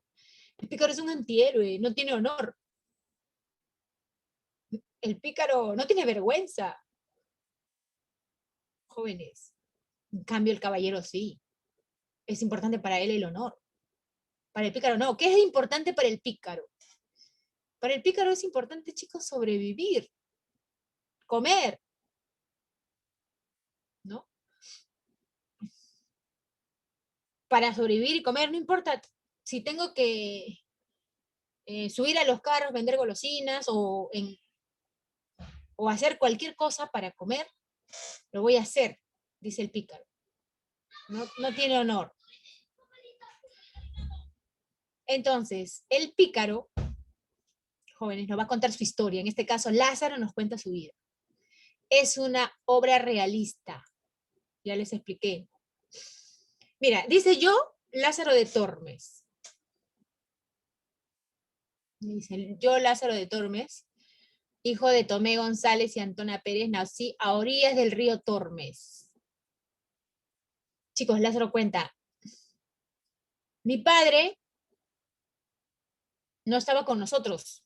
El pícaro es un antihéroe, no tiene honor. El pícaro no tiene vergüenza. Jóvenes. En cambio, el caballero sí. Es importante para él el honor. Para el pícaro no. ¿Qué es importante para el pícaro? Para el pícaro es importante, chicos, sobrevivir, comer, ¿no? Para sobrevivir y comer, no importa si tengo que subir a los carros, vender golosinas o hacer cualquier cosa para comer, lo voy a hacer, dice el pícaro. No tiene honor. Entonces, el pícaro, jóvenes, nos va a contar su historia. En este caso, Lázaro nos cuenta su vida. Es una obra realista. Ya les expliqué. Mira, dice yo, Lázaro de Tormes. Dice, yo, Lázaro de Tormes, hijo de Tomé González y Antona Pérez, nací a orillas del río Tormes. Chicos, Lázaro cuenta, mi padre no estaba con nosotros.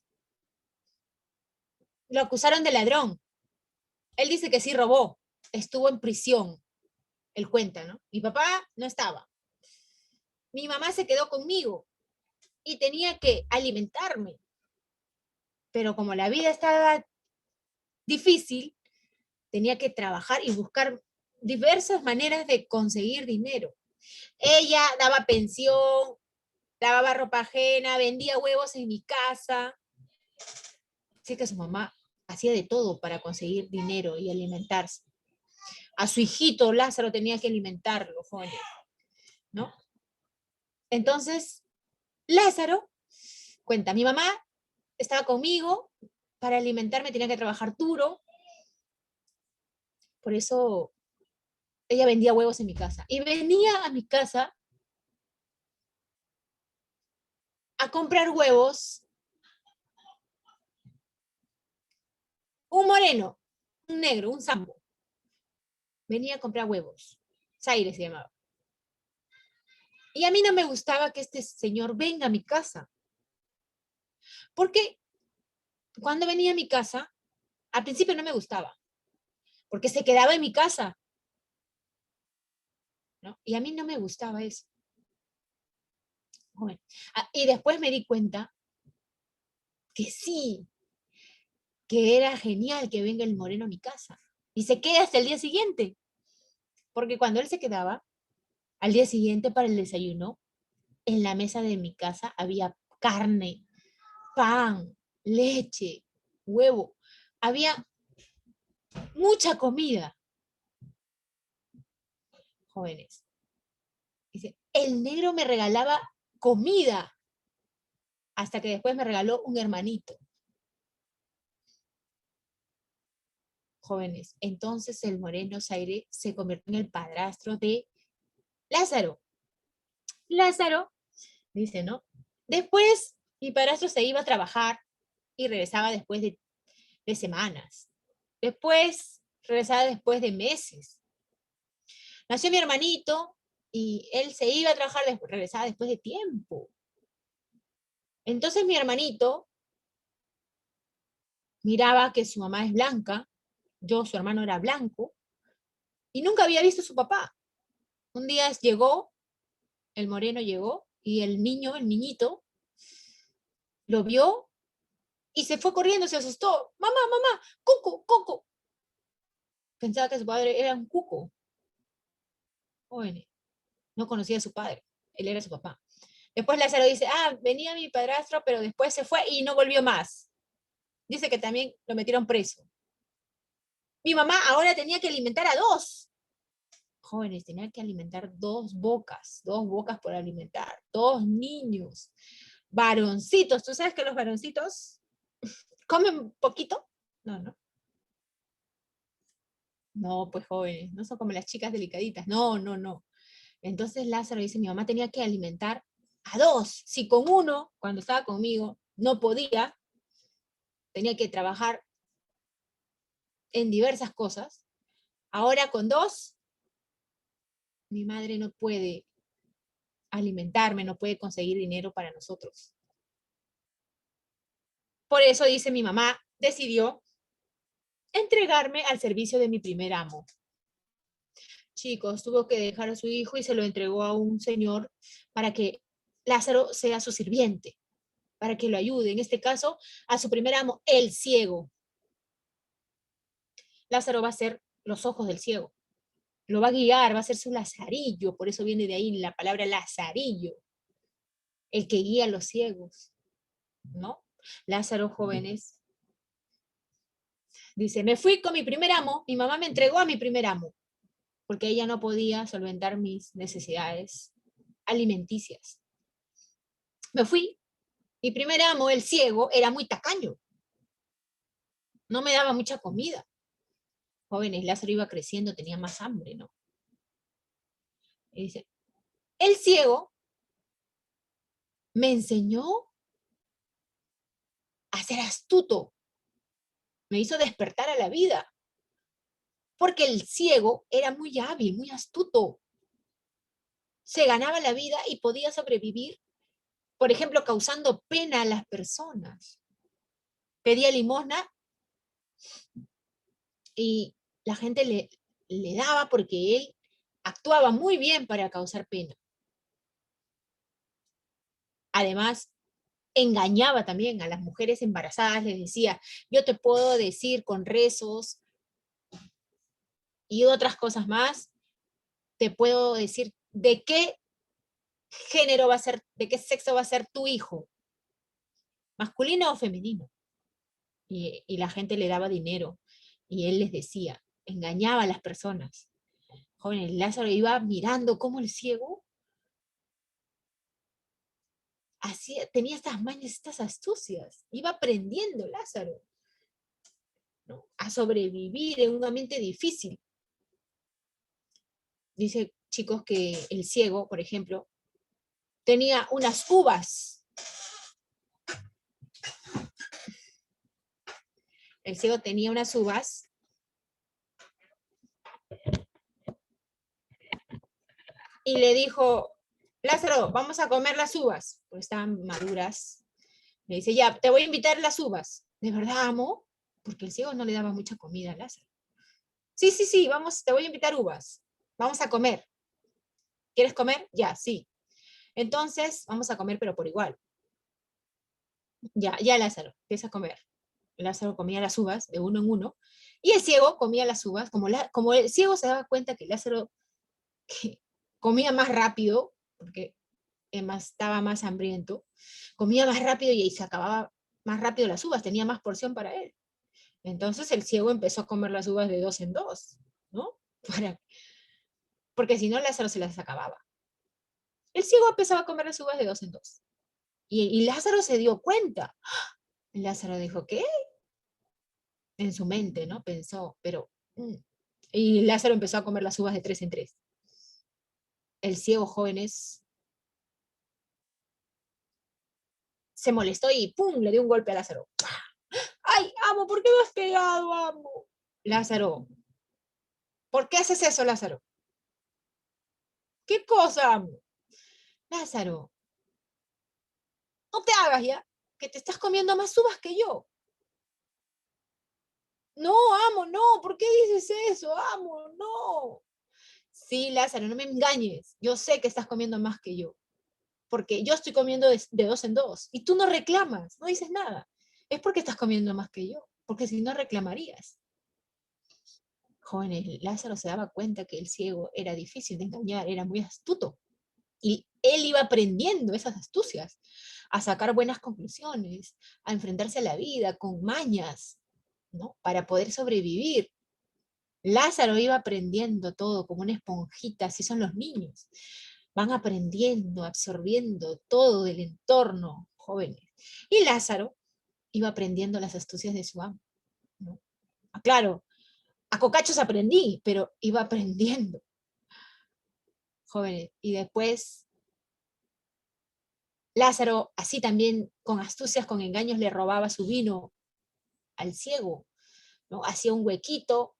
Lo acusaron de ladrón. Él dice que sí robó, estuvo en prisión. Él cuenta, ¿no? Mi papá no estaba. Mi mamá se quedó conmigo y tenía que alimentarme. Pero como la vida estaba difícil, tenía que trabajar y buscar diversas maneras de conseguir dinero. Ella daba pensión, lavaba ropa ajena, vendía huevos en mi casa. Así que su mamá hacía de todo para conseguir dinero y alimentarse. A su hijito Lázaro tenía que alimentarlo, jóvenes, ¿no? Entonces, Lázaro cuenta, mi mamá estaba conmigo, para alimentarme tenía que trabajar duro, por eso ella vendía huevos en mi casa. Y venía a mi casa a comprar huevos un moreno, un negro, un sambo. Venía a comprar huevos. Zaire se llamaba. Y a mí no me gustaba que este señor venga a mi casa. Porque cuando venía a mi casa, al principio no me gustaba. Porque se quedaba en mi casa, ¿no? Y a mí no me gustaba eso. Bueno, y después me di cuenta que sí, que era genial que venga el moreno a mi casa. Y se queda hasta el día siguiente. Porque cuando él se quedaba, al día siguiente para el desayuno, en la mesa de mi casa había carne, pan, leche, huevo. Había mucha comida. Jóvenes. Dice, el negro me regalaba comida. Hasta que después me regaló un hermanito. Jóvenes. Entonces el moreno Zaire se convirtió en el padrastro de Lázaro. Lázaro, dice, ¿no? Después mi padrastro se iba a trabajar y regresaba después de semanas. Después regresaba después de meses. Nació mi hermanito y él se iba a trabajar, regresaba después de tiempo. Entonces mi hermanito miraba que su mamá es blanca, yo, su hermano, era blanco, y nunca había visto a su papá. Un día llegó, el moreno llegó, y el niño, el niñito, lo vio y se fue corriendo, se asustó. Mamá, mamá, cuco, coco. Pensaba que su padre era un cuco. Jóvenes, no conocía a su padre, él era su papá. Después Lázaro dice, venía mi padrastro, pero después se fue y no volvió más. Dice que también lo metieron preso. Mi mamá ahora tenía que alimentar a 2. Jóvenes, tenía que alimentar 2 bocas por alimentar, 2 niños, varoncitos. ¿Tú sabes que los varoncitos comen poquito? No, no. No, pues jóvenes, no son como las chicas delicaditas. No, no, no. Entonces Lázaro dice, mi mamá tenía que alimentar a 2. Si con uno, cuando estaba conmigo, no podía, tenía que trabajar en diversas cosas. Ahora con 2, mi madre no puede alimentarme, no puede conseguir dinero para nosotros. Por eso, dice, mi mamá decidió entregarme al servicio de mi primer amo. Chicos, tuvo que dejar a su hijo y se lo entregó a un señor para que Lázaro sea su sirviente, para que lo ayude, en este caso, a su primer amo, el ciego. Lázaro va a ser los ojos del ciego, lo va a guiar, va a ser su lazarillo, por eso viene de ahí la palabra lazarillo, el que guía a los ciegos, ¿no? Lázaro, jóvenes, dice, me fui con mi primer amo, mi mamá me entregó a mi primer amo, porque ella no podía solventar mis necesidades alimenticias. Me fui, mi primer amo, el ciego, era muy tacaño, no me daba mucha comida. Jóvenes, Lázaro iba creciendo, tenía más hambre, ¿no? Y dice, el ciego me enseñó a ser astuto, me hizo despertar a la vida, porque el ciego era muy hábil, muy astuto, se ganaba la vida y podía sobrevivir, por ejemplo, causando pena a las personas. Pedía limosna y la gente le daba porque él actuaba muy bien para causar pena. Además, engañaba también a las mujeres embarazadas, les decía, yo te puedo decir con rezos y otras cosas más, te puedo decir de qué género va a ser, de qué sexo va a ser tu hijo, masculino o femenino. Y la gente le daba dinero y él les decía, engañaba a las personas. Jóvenes, Lázaro iba mirando cómo el ciego tenía estas mañas, estas astucias, iba aprendiendo Lázaro, ¿no?, a sobrevivir en un ambiente difícil. Dice, chicos, que el ciego, por ejemplo, tenía unas uvas el ciego tenía unas uvas. Y le dijo, Lázaro, vamos a comer las uvas, porque estaban maduras. Le dice, ya, te voy a invitar las uvas. ¿De verdad, amo? Porque el ciego no le daba mucha comida a Lázaro. Sí, sí, sí, vamos, te voy a invitar uvas. Vamos a comer. ¿Quieres comer? Ya, sí. Entonces, vamos a comer, pero por igual. Ya, Lázaro, empieza a comer. Lázaro comía las uvas de uno en uno, y el ciego comía las uvas, como el ciego se daba cuenta que Lázaro comía más rápido, porque estaba más hambriento, comía más rápido y se acababa más rápido las uvas, tenía más porción para él. Entonces el ciego empezó a comer las uvas de 2 en 2, ¿no? Porque si no, Lázaro se las acababa. El ciego empezaba a comer las uvas de 2 en 2. Y Lázaro se dio cuenta. Lázaro dijo, ¿qué? En su mente, ¿no? Pensó, pero... Y Lázaro empezó a comer las uvas de 3 en 3. El ciego, jóvenes, se molestó y ¡pum! Le dio un golpe a Lázaro. ¡Ay, amo! ¿Por qué me has pegado, amo? Lázaro, ¿por qué haces eso, Lázaro? ¿Qué cosa, amo? Lázaro, no te hagas ya, que te estás comiendo más uvas que yo. No, amo, no, ¿por qué dices eso, amo? No. Sí, Lázaro, no me engañes. Yo sé que estás comiendo más que yo, porque yo estoy comiendo de 2 en 2 y tú no reclamas, no dices nada. Es porque estás comiendo más que yo, porque si no reclamarías. Jóvenes, Lázaro se daba cuenta que el ciego era difícil de engañar, era muy astuto. Y él iba aprendiendo esas astucias, a sacar buenas conclusiones, a enfrentarse a la vida con mañas, ¿no? Para poder sobrevivir. Lázaro iba aprendiendo todo como una esponjita, así son los niños. Van aprendiendo, absorbiendo todo del entorno, jóvenes. Y Lázaro iba aprendiendo las astucias de su amo, ¿no? Claro, a cocachos aprendí, pero iba aprendiendo, jóvenes. Y después Lázaro, así también, con astucias, con engaños, le robaba su vino al ciego, ¿no? Hacía un huequito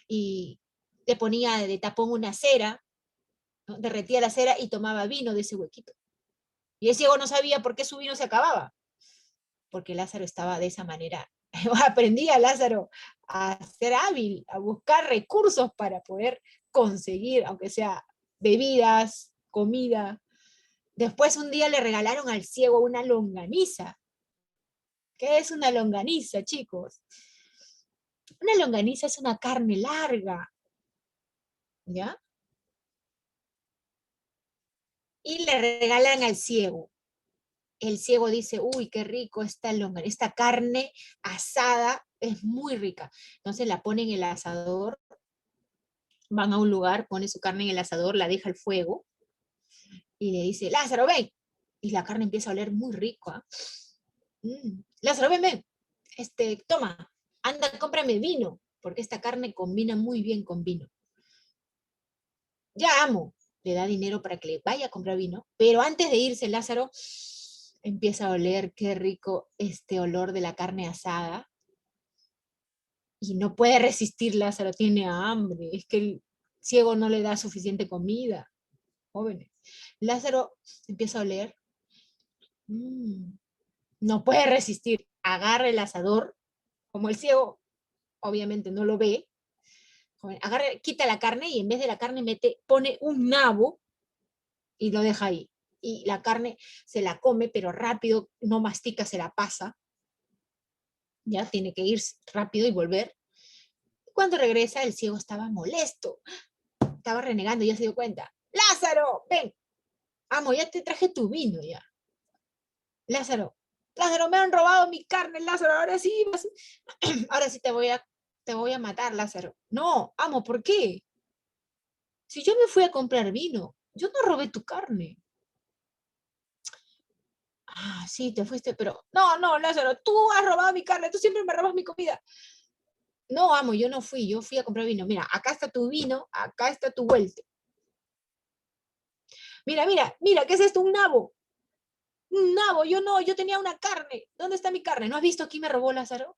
y le ponía de tapón una cera, ¿no? Derretía la cera y tomaba vino de ese huequito. Y el ciego no sabía por qué su vino se acababa, porque Lázaro estaba de esa manera. Aprendía Lázaro a ser hábil, a buscar recursos para poder conseguir, aunque sea bebidas, comida. Después un día le regalaron al ciego una longaniza. ¿Qué es una longaniza, chicos? Una longaniza es una carne larga, ¿ya? Y le regalan al ciego. El ciego dice, uy, qué rico esta longaniza, esta carne asada es muy rica. Entonces la pone en el asador, van a un lugar, pone su carne en el asador, la deja al fuego y le dice, Lázaro, ven. Y la carne empieza a oler muy rico. Lázaro, ven, ven. Toma, anda, cómprame vino, porque esta carne combina muy bien con vino. Ya, amo. Le da dinero para que le vaya a comprar vino, pero antes de irse Lázaro empieza a oler qué rico este olor de la carne asada y no puede resistir. Lázaro tiene hambre, es que el ciego no le da suficiente comida, jóvenes. Lázaro empieza a oler, no puede resistir, agarra el asador, como el ciego obviamente no lo ve, agarra, quita la carne y en vez de la carne pone un nabo y lo deja ahí. Y la carne se la come, pero rápido, no mastica, se la pasa. Ya tiene que ir rápido y volver. Cuando regresa, el ciego estaba molesto, estaba renegando, ya se dio cuenta. Lázaro, ven, amo, ya te traje tu vino ya. Lázaro, me han robado mi carne, Lázaro, ahora sí te voy a matar, Lázaro. No, amo, ¿por qué? Si yo me fui a comprar vino, yo no robé tu carne. Ah, sí, te fuiste, pero no, Lázaro, tú has robado mi carne, tú siempre me robas mi comida. No, amo, yo no fui, yo fui a comprar vino. Mira, acá está tu vino, acá está tu vuelta. Mira, ¿qué es esto? Un nabo. Un nabo, yo no, yo tenía una carne. ¿Dónde está mi carne? ¿No has visto aquí me robó Lázaro?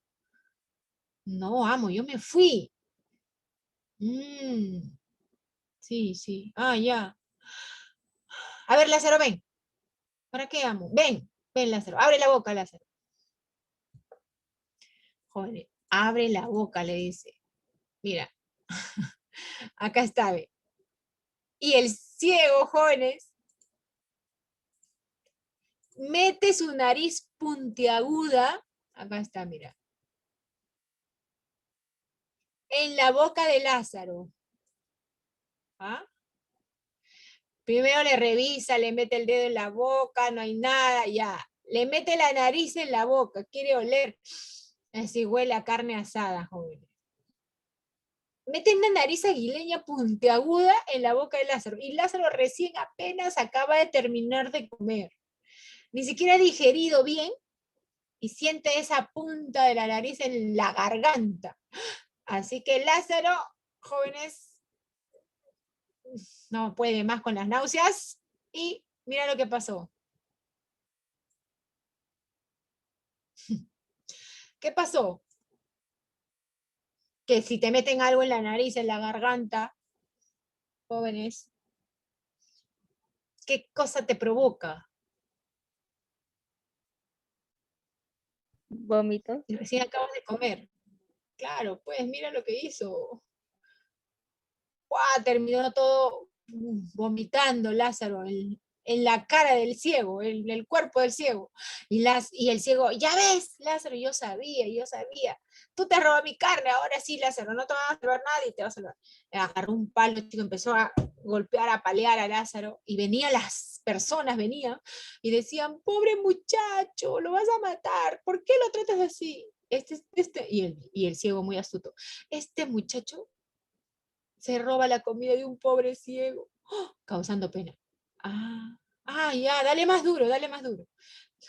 No, amo, yo me fui. Sí, sí. Ah, ya. A ver, Lázaro, ven. ¿Para qué, amo? Ven, ven, Lázaro. Abre la boca, Lázaro. Jóvenes, abre la boca, le dice. Mira, acá está, ve. Y el ciego, jóvenes, mete su nariz puntiaguda, acá está, mira, en la boca de Lázaro. ¿Ah? Primero le revisa, le mete el dedo en la boca, no hay nada, ya. Le mete la nariz en la boca, quiere oler. Así huele a carne asada, jóvenes. Mete una nariz aguileña puntiaguda en la boca de Lázaro. Y Lázaro recién apenas acaba de terminar de comer. Ni siquiera ha digerido bien y siente esa punta de la nariz en la garganta. Así que Lázaro, jóvenes, no puede más con las náuseas y mira lo que pasó. ¿Qué pasó? Que si te meten algo en la nariz, en la garganta, jóvenes, ¿qué cosa te provoca? Vómito. Y recién acabas de comer. Claro, pues mira lo que hizo. ¡Guau! Terminó todo vomitando Lázaro en la cara del ciego, en el cuerpo del ciego. Y el ciego, ya ves, Lázaro, yo sabía, yo sabía. Tú te has robado mi carne, ahora sí, Lázaro, no te va a salvar nadie, te va a salvar. Agarró un palo, chico, empezó a golpear, a palear a Lázaro, y venían las personas, venían, y decían, pobre muchacho, lo vas a matar, ¿por qué lo tratas así? Y el ciego muy astuto, este muchacho se roba la comida de un pobre ciego, ¡oh! Causando pena. Ya, dale más duro, dale más duro.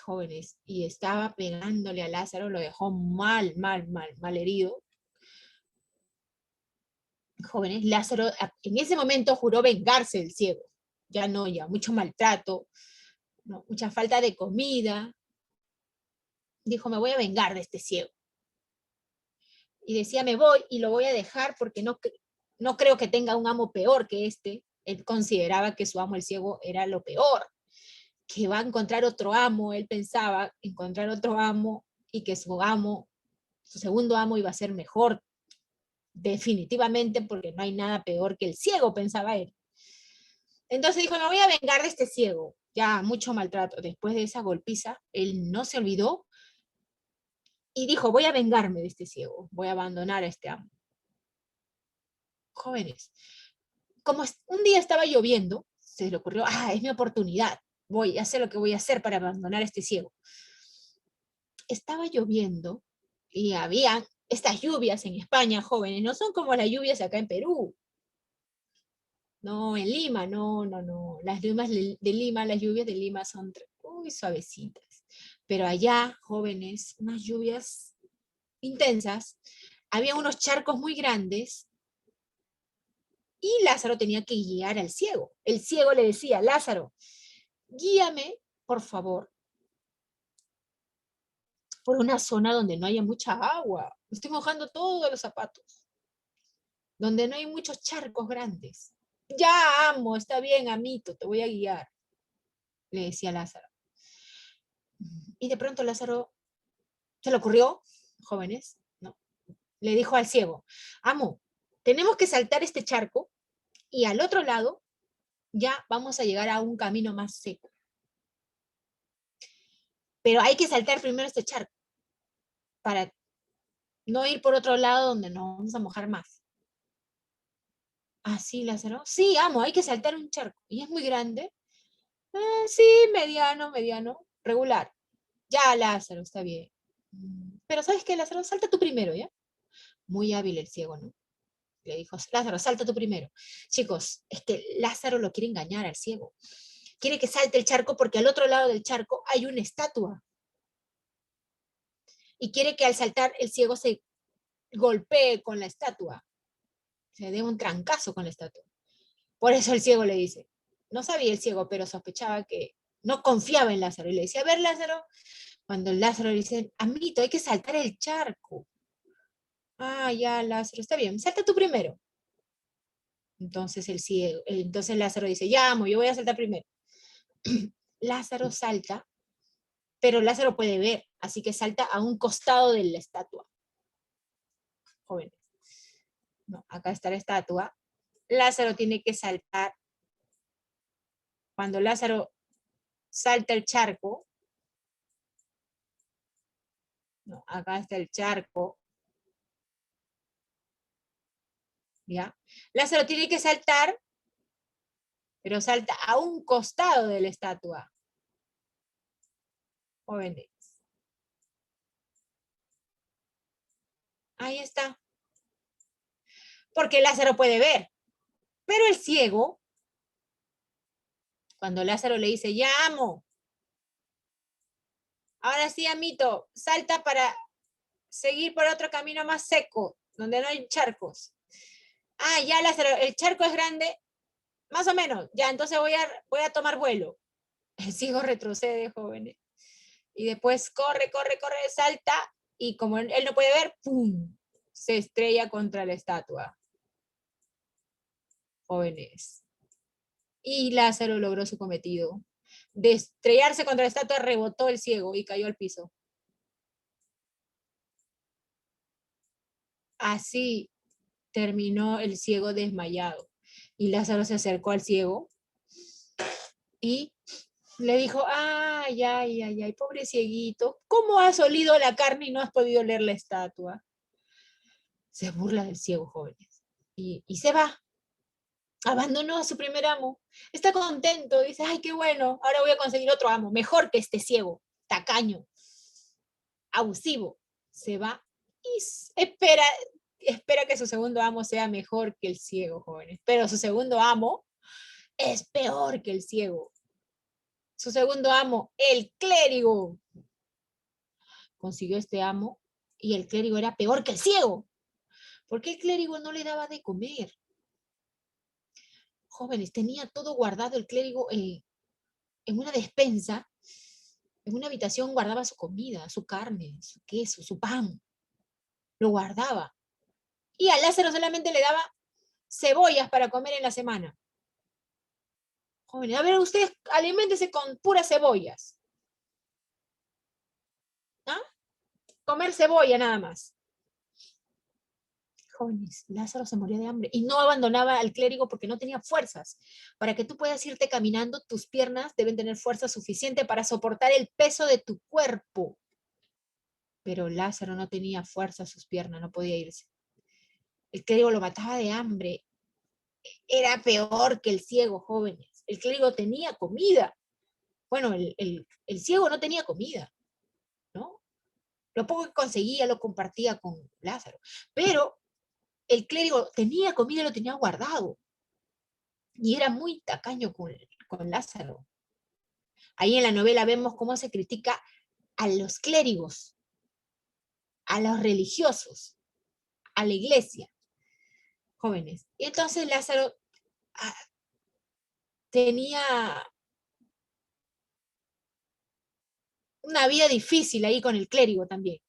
Jóvenes, y estaba pegándole a Lázaro, lo dejó mal, mal, mal, mal herido. Jóvenes, Lázaro en ese momento juró vengarse del ciego. Ya no, ya, mucho maltrato, ¿no? Mucha falta de comida. Dijo, me voy a vengar de este ciego. Y decía, me voy y lo voy a dejar porque no creo que tenga un amo peor que este. Él consideraba que su amo, el ciego, era lo peor, que va a encontrar otro amo. Él pensaba encontrar otro amo y que su amo, su segundo amo, iba a ser mejor, definitivamente, porque no hay nada peor que el ciego, pensaba él. Entonces dijo, me voy a vengar de este ciego. Ya, mucho maltrato. Después de esa golpiza, él no se olvidó y dijo, voy a vengarme de este ciego, voy a abandonar a este amo. Jóvenes, como un día estaba lloviendo, se le ocurrió, es mi oportunidad, voy a hacer lo que voy a hacer para abandonar a este ciego. Estaba lloviendo y había estas lluvias en España, jóvenes, no son como las lluvias acá en Perú. No, en Lima, no, no, no. Las lluvias de Lima, las lluvias de Lima son muy suavecitas. Pero allá, jóvenes, unas lluvias intensas, había unos charcos muy grandes y Lázaro tenía que guiar al ciego. El ciego le decía, Lázaro, guíame, por favor, por una zona donde no haya mucha agua. Me estoy mojando todos los zapatos. Donde no hay muchos charcos grandes. Ya, amo, está bien, amito, te voy a guiar, le decía Lázaro. Y de pronto Lázaro se le ocurrió, jóvenes, ¿no? Le dijo al ciego, amo, tenemos que saltar este charco y al otro lado ya vamos a llegar a un camino más seco. Pero hay que saltar primero este charco para no ir por otro lado donde nos vamos a mojar más. Sí, Lázaro. Sí, amo, hay que saltar un charco. ¿Y es muy grande? Sí, mediano, mediano, regular. Ya, Lázaro, está bien. Pero ¿sabes qué, Lázaro? Salta tú primero, ¿ya? Muy hábil el ciego, ¿no? Le dijo, Lázaro, salta tú primero. Chicos, es que Lázaro lo quiere engañar al ciego. Quiere que salte el charco porque al otro lado del charco hay una estatua. Y quiere que al saltar el ciego se golpee con la estatua. Se dé un trancazo con la estatua. Por eso el ciego le dice. No sabía el ciego, pero sospechaba que no confiaba en Lázaro. Y le decía, a ver, Lázaro, cuando Lázaro le dice, amiguito, hay que saltar el charco. Ah, ya, Lázaro, está bien, salta tú primero. Entonces entonces Lázaro dice, ya, amo, yo voy a saltar primero. Lázaro salta, pero Lázaro puede ver, así que salta a un costado de la estatua. Jóvenes. No, acá está la estatua. Lázaro tiene que saltar. Cuando Lázaro salta el charco, no, acá está el charco, ¿ya? Lázaro tiene que saltar, pero salta a un costado de la estatua. Jóvenes. Ahí está. Porque Lázaro puede ver, pero el ciego, cuando Lázaro le dice, ya amo, ahora sí, amito, salta para seguir por otro camino más seco, donde no hay charcos. Ah, ya Lázaro, el charco es grande, más o menos, ya, entonces voy a tomar vuelo. El ciego retrocede, jóvenes, y después corre, corre, corre, salta, y como él no puede ver, ¡pum!, se estrella contra la estatua. Jóvenes. Y Lázaro logró su cometido. De estrellarse contra la estatua, rebotó el ciego y cayó al piso. Así terminó el ciego desmayado. Y Lázaro se acercó al ciego y le dijo, ay, ay, ay, ay, pobre cieguito, ¿cómo has olido la carne y no has podido leer la estatua? Se burla del ciego, jóvenes. Y se va. Abandonó a su primer amo. Está contento, dice, ay, qué bueno, ahora voy a conseguir otro amo, mejor que este ciego, tacaño, abusivo. Se va y espera que su segundo amo sea mejor que el ciego, jóvenes. Pero su segundo amo es peor que el ciego. Su segundo amo, el clérigo. Consiguió este amo y el clérigo era peor que el ciego. ¿Por qué el clérigo no le daba de comer? Jóvenes, tenía todo guardado el clérigo en una despensa, en una habitación guardaba su comida, su carne, su queso, su pan. Lo guardaba. Y a Lázaro solamente le daba cebollas para comer en la semana. Jóvenes, a ver, ustedes aliméntense con puras cebollas. ¿Ah? Comer cebolla nada más. Jóvenes, Lázaro se moría de hambre y no abandonaba al clérigo porque no tenía fuerzas. Para que tú puedas irte caminando, tus piernas deben tener fuerza suficiente para soportar el peso de tu cuerpo. Pero Lázaro no tenía fuerza, sus piernas, no podía irse. El clérigo lo mataba de hambre. Era peor que el ciego, jóvenes. El clérigo tenía comida. Bueno, el ciego no tenía comida, ¿no? Lo poco que conseguía lo compartía con Lázaro. Pero el clérigo tenía comida y lo tenía guardado. Y era muy tacaño con Lázaro. Ahí en la novela vemos cómo se critica a los clérigos, a los religiosos, a la iglesia, jóvenes. Y entonces Lázaro tenía una vida difícil ahí con el clérigo también,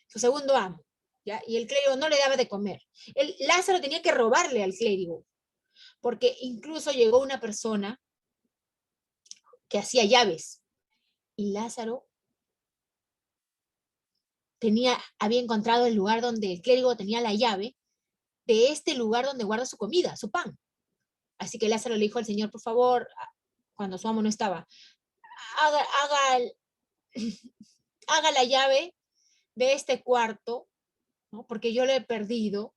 su segundo amo, ¿ya? Y el clérigo no le daba de comer. Lázaro tenía que robarle al clérigo, porque incluso llegó una persona que hacía llaves, y Lázaro había encontrado el lugar donde el clérigo tenía la llave de este lugar donde guarda su comida, su pan. Así que Lázaro le dijo al Señor, por favor, cuando su amo no estaba, haga, haga la llave de este cuarto, ¿no? Porque yo lo he perdido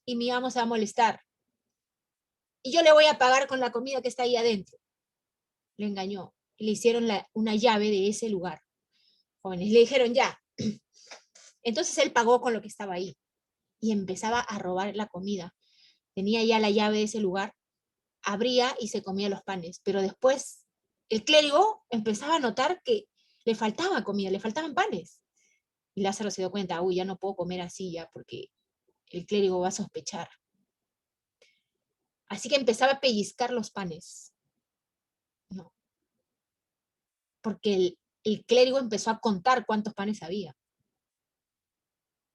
y mi amo se va a molestar. Y yo le voy a pagar con la comida que está ahí adentro. Le engañó. Le hicieron una llave de ese lugar. Jóvenes, le dijeron ya. Entonces él pagó con lo que estaba ahí y empezaba a robar la comida. Tenía ya la llave de ese lugar, abría y se comía los panes. Pero después el clérigo empezaba a notar que le faltaba comida, le faltaban panes. Y Lázaro se dio cuenta, uy, ya no puedo comer así ya porque el clérigo va a sospechar. Así que empezaba a pellizcar los panes. No, porque el clérigo empezó a contar cuántos panes había.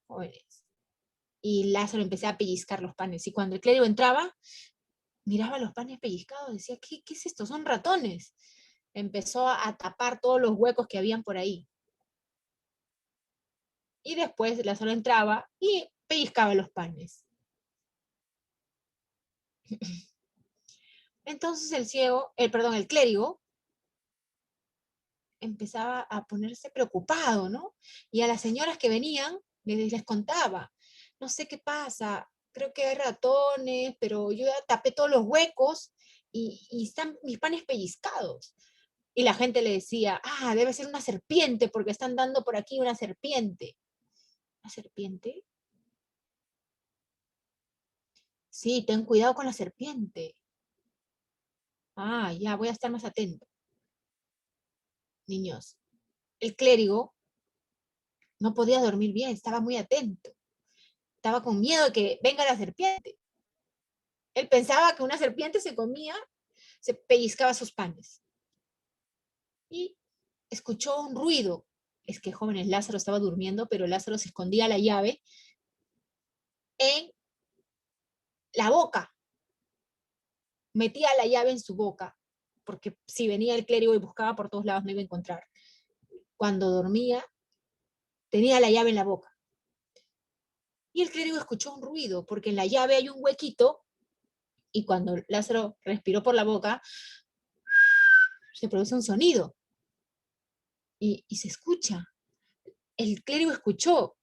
Jóvenes. Y Lázaro empezaba a pellizcar los panes. Y cuando el clérigo entraba, miraba los panes pellizcados, decía, ¿qué es esto? Son ratones. Empezó a tapar todos los huecos que habían por ahí. Y después Lázaro entraba y pellizcaba los panes. Entonces el clérigo, empezaba a ponerse preocupado, ¿no? Y a las señoras que venían, les contaba, no sé qué pasa, creo que hay ratones, pero yo ya tapé todos los huecos y están mis panes pellizcados. Y la gente le decía, debe ser una serpiente, porque están dando por aquí una serpiente. ¿Una serpiente? Sí, ten cuidado con la serpiente. Ya, voy a estar más atento. Niños, el clérigo no podía dormir bien, estaba muy atento. Estaba con miedo de que venga la serpiente. Él pensaba que una serpiente se pellizcaba sus panes. Y escuchó un ruido. Es que, jóvenes, Lázaro estaba durmiendo, pero Lázaro se escondía la llave en la boca. Metía la llave en su boca, porque si venía el clérigo y buscaba por todos lados no iba a encontrar. Cuando dormía, tenía la llave en la boca. Y el clérigo escuchó un ruido, porque en la llave hay un huequito, y cuando Lázaro respiró por la boca, se produce un sonido. Y se escucha. El clérigo escuchó,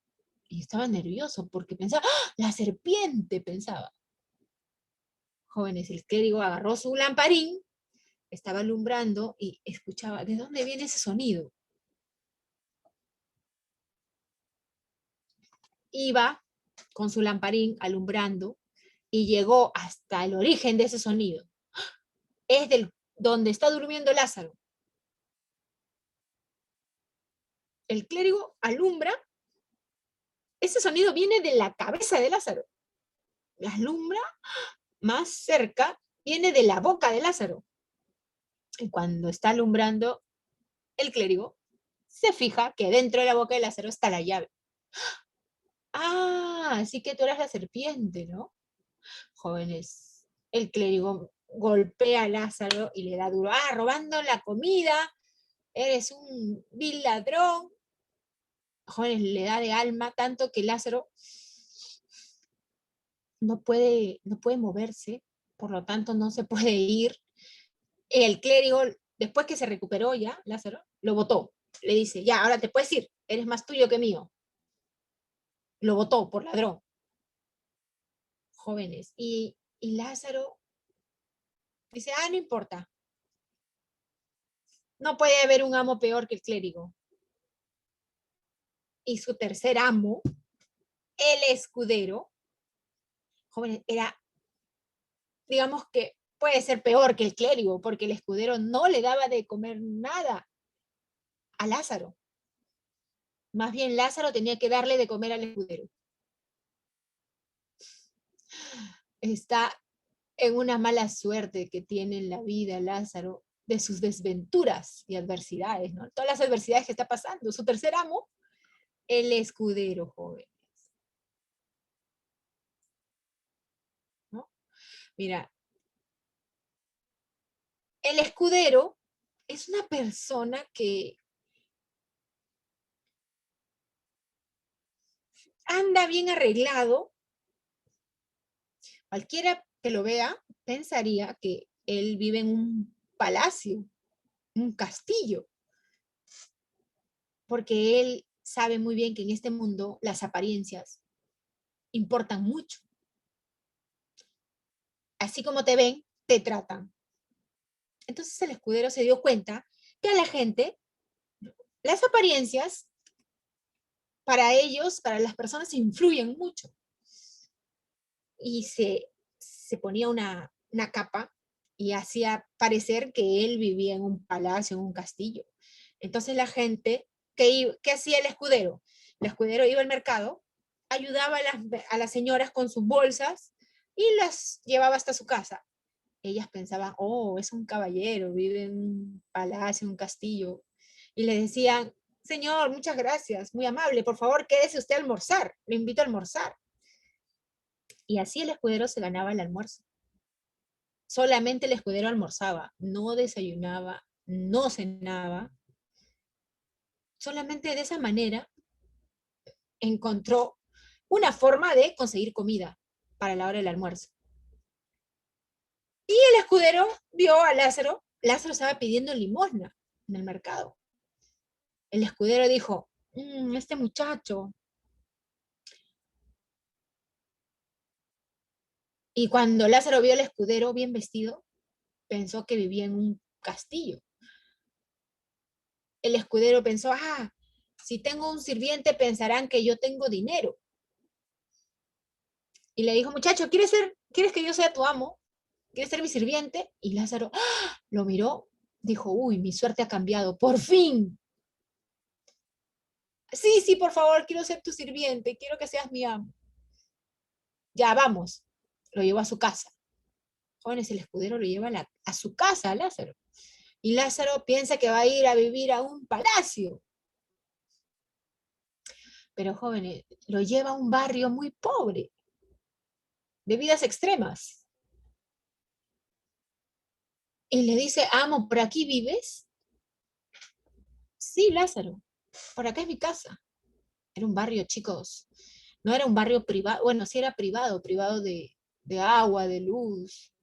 y estaba nervioso, porque pensaba, la serpiente, pensaba. Jóvenes, el clérigo agarró su lamparín, estaba alumbrando, y escuchaba, ¿de dónde viene ese sonido? Iba con su lamparín alumbrando y llegó hasta el origen de ese sonido. Es donde está durmiendo Lázaro. El clérigo alumbra, ese sonido viene de la cabeza de Lázaro. La alumbra más cerca, viene de la boca de Lázaro. Y cuando está alumbrando, el clérigo se fija que dentro de la boca de Lázaro está la llave. Así que tú eras la serpiente, ¿no? Jóvenes, el clérigo golpea a Lázaro y le da duro. Robando la comida, eres un vil ladrón. Jóvenes, le da de alma tanto que Lázaro no puede moverse, por lo tanto no se puede ir. El clérigo, después que se recuperó ya, Lázaro, lo botó. Le dice, ya, ahora te puedes ir, eres más tuyo que mío. Lo botó por ladrón. Jóvenes, y Lázaro dice, no importa. No puede haber un amo peor que el clérigo. Y su tercer amo, el escudero, jóvenes, era, digamos que puede ser peor que el clérigo, porque el escudero no le daba de comer nada a Lázaro. Más bien Lázaro tenía que darle de comer al escudero. Está en una mala suerte que tiene en la vida Lázaro, de sus desventuras y adversidades, ¿no? Todas las adversidades que está pasando. Su tercer amo, el escudero, jóvenes. ¿No? Mira, el escudero es una persona que anda bien arreglado. Cualquiera que lo vea pensaría que él vive en un palacio, un castillo, porque él sabe muy bien que en este mundo las apariencias importan mucho. Así como te ven, te tratan. Entonces el escudero se dio cuenta que a la gente, las apariencias, para ellos, para las personas, influyen mucho. Y se ponía una capa y hacía parecer que él vivía en un palacio, en un castillo. Entonces la gente, ¿qué hacía el escudero? El escudero iba al mercado, ayudaba a las señoras con sus bolsas y las llevaba hasta su casa. Ellas pensaban, es un caballero, vive en un palacio, en un castillo. Y le decían, señor, muchas gracias, muy amable, por favor, quédese usted a almorzar, le invito a almorzar. Y así el escudero se ganaba el almuerzo. Solamente el escudero almorzaba, no desayunaba, no cenaba. Solamente de esa manera encontró una forma de conseguir comida para la hora del almuerzo. Y el escudero vio a Lázaro. Lázaro estaba pidiendo limosna en el mercado. El escudero dijo, este muchacho. Y cuando Lázaro vio al escudero bien vestido, pensó que vivía en un castillo. El escudero pensó, si tengo un sirviente pensarán que yo tengo dinero. Y le dijo, muchacho, ¿quieres que yo sea tu amo? ¿Quieres ser mi sirviente? Y Lázaro lo miró, dijo, uy, mi suerte ha cambiado, por fin. Sí, sí, por favor, quiero ser tu sirviente, quiero que seas mi amo. Ya, vamos. Lo llevó a su casa. Jóvenes, el escudero lo lleva a su casa, a Lázaro. Y Lázaro piensa que va a ir a vivir a un palacio. Pero jóvenes, lo lleva a un barrio muy pobre, de vidas extremas. Y le dice, amo, ¿por aquí vives? Sí, Lázaro, por acá es mi casa. Era un barrio, chicos. No era un barrio privado, bueno, sí era privado, privado de agua, de luz.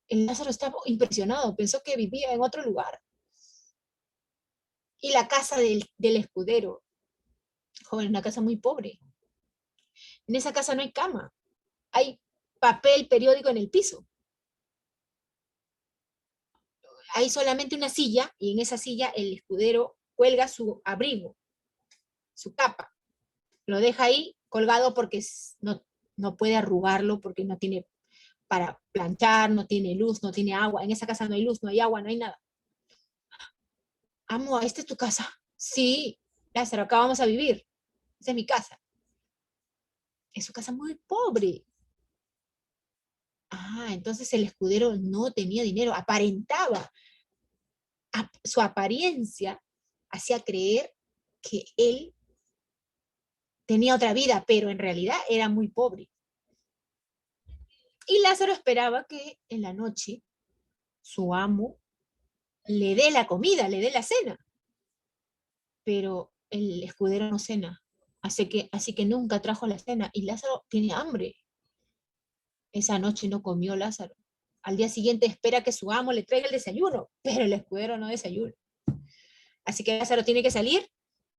El Lázaro estaba impresionado, pensó que vivía en otro lugar. Y la casa del escudero, joven, una casa muy pobre. En esa casa no hay cama, hay papel periódico en el piso. Hay solamente una silla y en esa silla el escudero cuelga su abrigo, su capa. Lo deja ahí colgado porque no puede arrugarlo, porque no tiene para planchar, no tiene luz, no tiene agua. En esa casa no hay luz, no hay agua, no hay nada. Amo, ¿esta es tu casa? Sí, Lázaro, acá vamos a vivir. Esa es mi casa. Es su casa muy pobre. Entonces el escudero no tenía dinero, aparentaba. Su apariencia hacía creer que él tenía otra vida, pero en realidad era muy pobre. Y Lázaro esperaba que en la noche su amo le dé la comida, le dé la cena. Pero el escudero no cena. Así que nunca trajo la cena. Y Lázaro tiene hambre. Esa noche no comió Lázaro. Al día siguiente espera que su amo le traiga el desayuno, pero el escudero no desayuna. Así que Lázaro tiene que salir.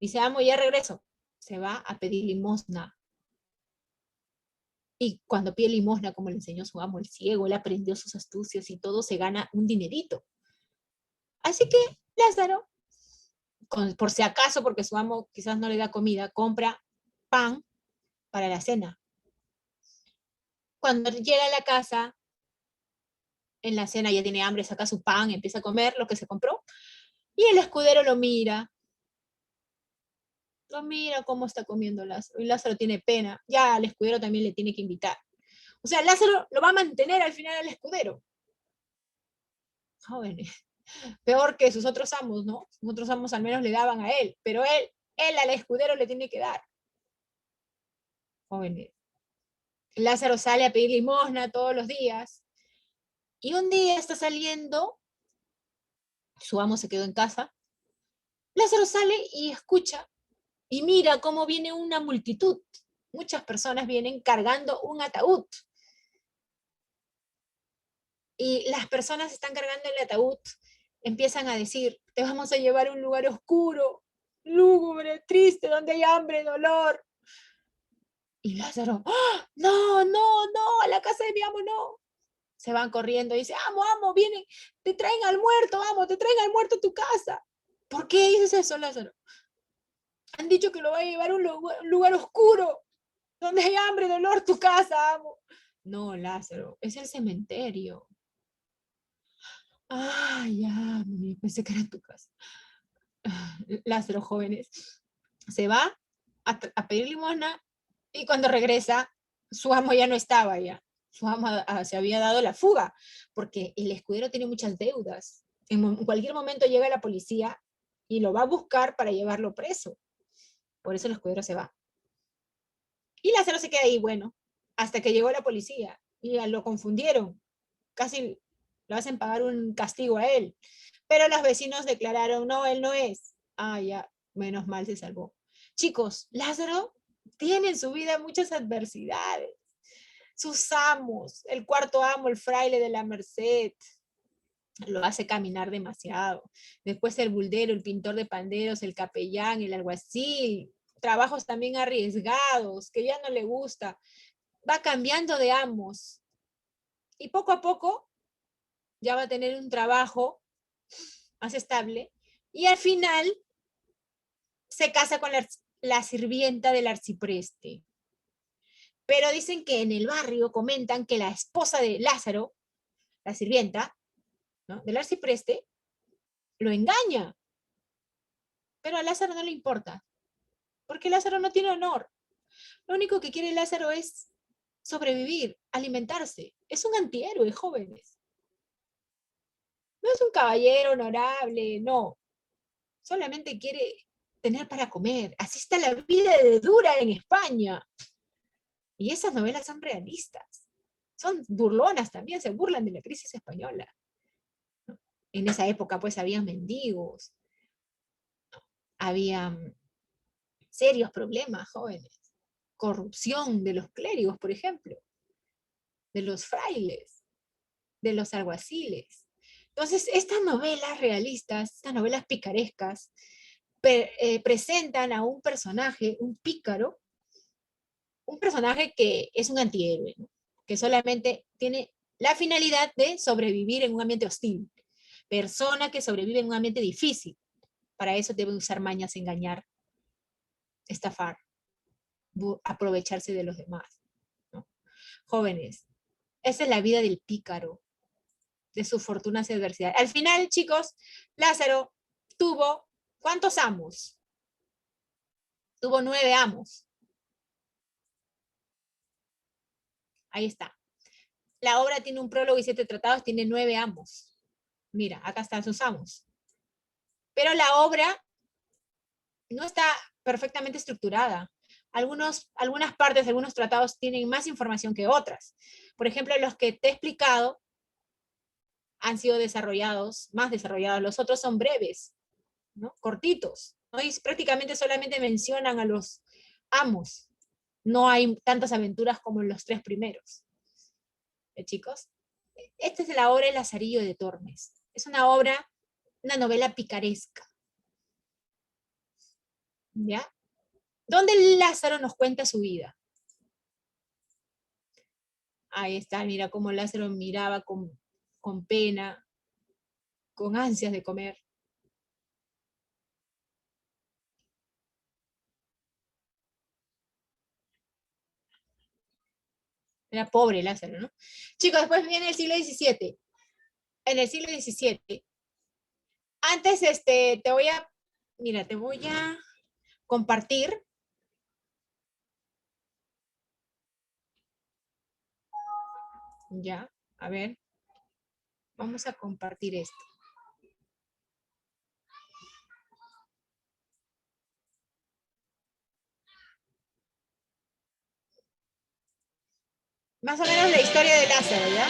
Dice, amo, ya regreso. Se va a pedir limosna. Y cuando pide limosna, como le enseñó su amo, el ciego, él aprendió sus astucias y todo, se gana un dinerito. Así que Lázaro, por si acaso, porque su amo quizás no le da comida, compra pan para la cena. Cuando llega a la casa, en la cena ya tiene hambre, saca su pan, empieza a comer lo que se compró, y el escudero lo mira cómo está comiendo Lázaro, y Lázaro tiene pena, ya al escudero también le tiene que invitar. O sea, Lázaro lo va a mantener al final al escudero. Jóvenes, peor que sus otros amos, ¿no? Sus otros amos al menos le daban a él, pero él al escudero le tiene que dar. Jóvenes, Lázaro sale a pedir limosna todos los días, y un día está saliendo, su amo se quedó en casa, Lázaro sale y escucha y mira cómo viene una multitud. Muchas personas vienen cargando un ataúd. Y las personas están cargando el ataúd, empiezan a decir, te vamos a llevar a un lugar oscuro, lúgubre, triste, donde hay hambre, dolor. Y Lázaro, no, no, no, a la casa de mi amo no. Se van corriendo y dice, amo, vienen, te traen al muerto, amo, te traen al muerto a tu casa. ¿Por qué dices eso, Lázaro? Han dicho que lo va a llevar a un lugar oscuro, donde hay hambre, dolor, tu casa, amo. No, Lázaro, es el cementerio. Ya, pensé que era tu casa. Lázaro, jóvenes, se va a pedir limosna y cuando regresa, su amo ya no estaba ya. Su amo se había dado la fuga, porque el escudero tiene muchas deudas. En cualquier momento llega la policía y lo va a buscar para llevarlo preso. Por eso el escudero se va. Y Lázaro se queda ahí, bueno, hasta que llegó la policía y lo confundieron. Casi lo hacen pagar un castigo a él. Pero los vecinos declararon, no, él no es. Ah, ya, menos mal se salvó. Chicos, Lázaro tiene en su vida muchas adversidades. Sus amos, el cuarto amo, el fraile de la Merced, lo hace caminar demasiado. Después el buldero, el pintor de panderos, el capellán, el alguacil, trabajos también arriesgados, que ya no le gusta. Va cambiando de amos. Y poco a poco ya va a tener un trabajo más estable. Y al final se casa con la sirvienta del arcipreste. Pero dicen que en el barrio comentan que la esposa de Lázaro, la sirvienta, ¿no?, del arcipreste, lo engaña. Pero a Lázaro no le importa, porque Lázaro no tiene honor. Lo único que quiere Lázaro es sobrevivir, alimentarse. Es un antihéroe, jóvenes. No es un caballero honorable, no. Solamente quiere tener para comer. Así está la vida de dura en España. Y esas novelas son realistas. Son burlonas también, se burlan de la crisis española. En esa época, pues, había mendigos, había serios problemas, jóvenes. Corrupción de los clérigos, por ejemplo, de los frailes, de los alguaciles. Entonces, estas novelas realistas, estas novelas picarescas, presentan a un personaje, un pícaro, un personaje que es un antihéroe, ¿no?, que solamente tiene la finalidad de sobrevivir en un ambiente hostil. Persona que sobrevive en un ambiente difícil. Para eso debe usar mañas, engañar, estafar, aprovecharse de los demás, ¿no? Jóvenes, esa es la vida del pícaro, de sus fortunas y adversidades. Al final, chicos, Lázaro tuvo, ¿cuántos amos? Tuvo 9 amos. Ahí está. La obra tiene un prólogo y 7 tratados, tiene 9 amos. Mira, acá están sus amos. Pero la obra no está perfectamente estructurada. Algunas partes, algunos tratados tienen más información que otras. Por ejemplo, los que te he explicado han sido desarrollados, más desarrollados. Los otros son breves, ¿no?, cortitos, ¿no? Y prácticamente solamente mencionan a los amos. No hay tantas aventuras como en los 3 primeros. Chicos, esta es la obra El Lazarillo de Tormes. Es una obra, una novela picaresca, ¿ya? Donde Lázaro nos cuenta su vida. Ahí está, mira cómo Lázaro miraba con pena, con ansias de comer. Era pobre Lázaro, ¿no? Chicos, después viene el siglo XVII. En el siglo XVII. Antes, te voy a compartir. Ya, a ver. Vamos a compartir esto. Más o menos la historia de Lázaro, ¿ya?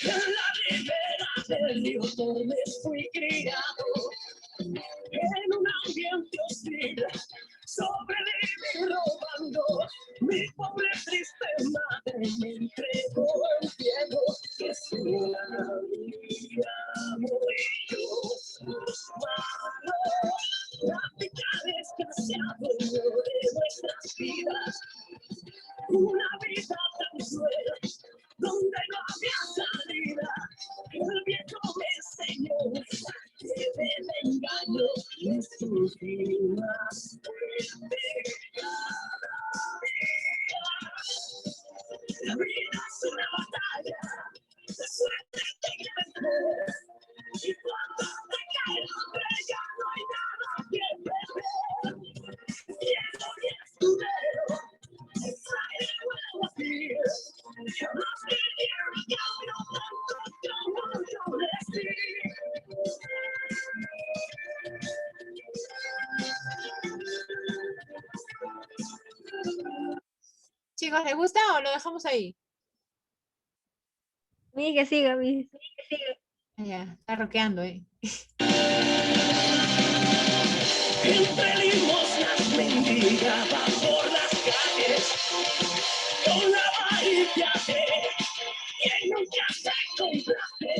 En la ribera del río Tormes fui criado, en un ambiente hostil, sobreviví robando. Mi pobre triste madre me entregó el cielo, que se la había morido sus manos. La picaresca se adueñó de nuestras vidas, una vida tan cruel, donde no había salida. El viejo me enseñó que del engaño es sufrir más fuerte cada día. La vida es una batalla de suerte Chicos, ¿les gusta o lo dejamos ahí? Miss, que siga, Miss. Ya, está rockeando, ¿eh? Entre limosnas mendigaba por las calles, con la varilla que nunca se complace.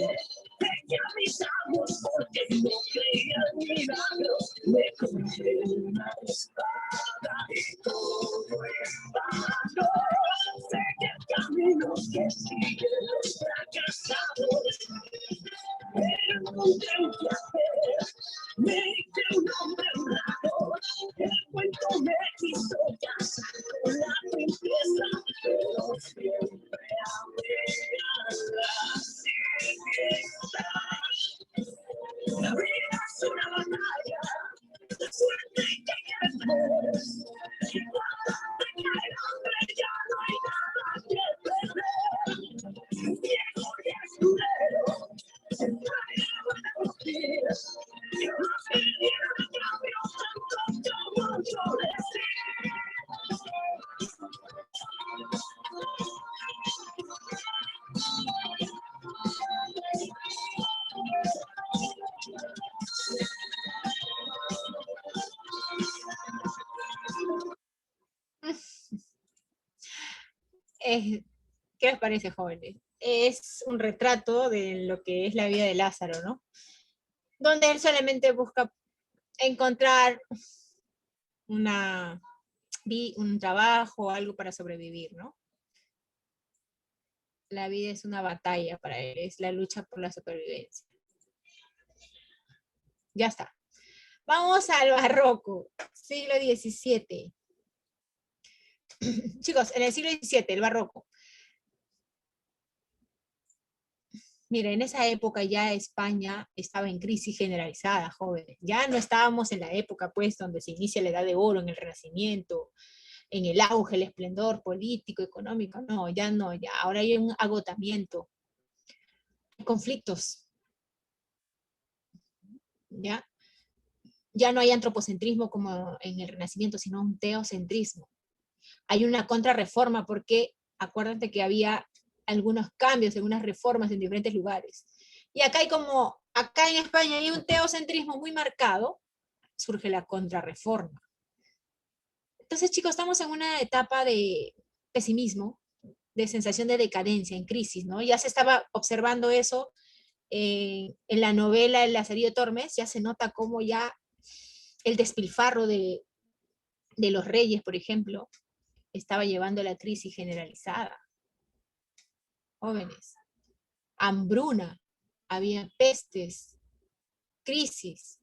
Reclamizamos porque no creía en milagros. Me compré una espada y todo en vano. Sé que el camino que siguen los fracasados. Pero encontré un placer, me hice un hombre honrado. El cuento me quiso casar con la princesa, pero siempre amé a la sirvienta. La vida es una batalla, de suerte y tiempos. Y cuando te cae el hambre ya no hay nada que perder. Viejo y escudero, se trae buenos días. Yo no quería cambio tanto como yo decía. ¿Qué les parece, jóvenes? Es un retrato de lo que es la vida de Lázaro, ¿no? Donde él solamente busca encontrar un trabajo, algo para sobrevivir, ¿no? La vida es una batalla para él, es la lucha por la supervivencia. Ya está. Vamos al barroco, siglo XVII. Chicos, en el siglo XVII, el barroco. Mira, en esa época ya España estaba en crisis generalizada, jóvenes. Ya no estábamos en la época, pues, donde se inicia la Edad de Oro, en el Renacimiento, en el auge, el esplendor político, económico. No, ya no, ya. Ahora hay un agotamiento, conflictos, ¿ya? Ya no hay antropocentrismo como en el Renacimiento, sino un teocentrismo. Hay una contrarreforma porque acuérdate que había algunos cambios, algunas reformas en diferentes lugares. Y acá acá en España hay un teocentrismo muy marcado, surge la contrarreforma. Entonces, chicos, estamos en una etapa de pesimismo, de sensación de decadencia, en crisis, ¿no? Ya se estaba observando eso en la novela El Lazarillo de Tormes, ya se nota cómo ya el despilfarro de los reyes, por ejemplo, estaba llevando a la crisis generalizada. Jóvenes, hambruna, había pestes, crisis.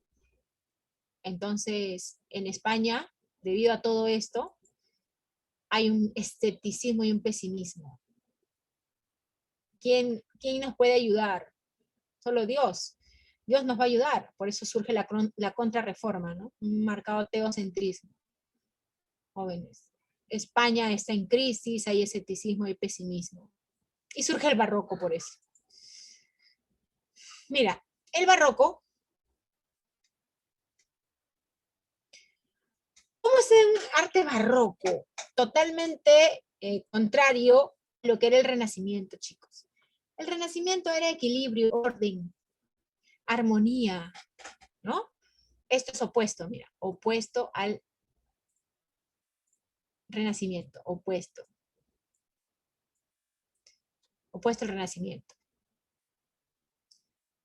Entonces, en España, debido a todo esto, hay un escepticismo y un pesimismo. ¿Quién nos puede ayudar? Solo Dios. Dios nos va a ayudar. Por eso surge la contrarreforma, ¿no? Un marcado teocentrismo. Jóvenes. España está en crisis, hay escepticismo y pesimismo. Y surge el barroco por eso. Mira, el barroco, ¿cómo es un arte barroco? Totalmente contrario a lo que era el Renacimiento, chicos. El Renacimiento era equilibrio, orden, armonía, ¿no? Esto es opuesto, mira, opuesto al Renacimiento, opuesto al Renacimiento.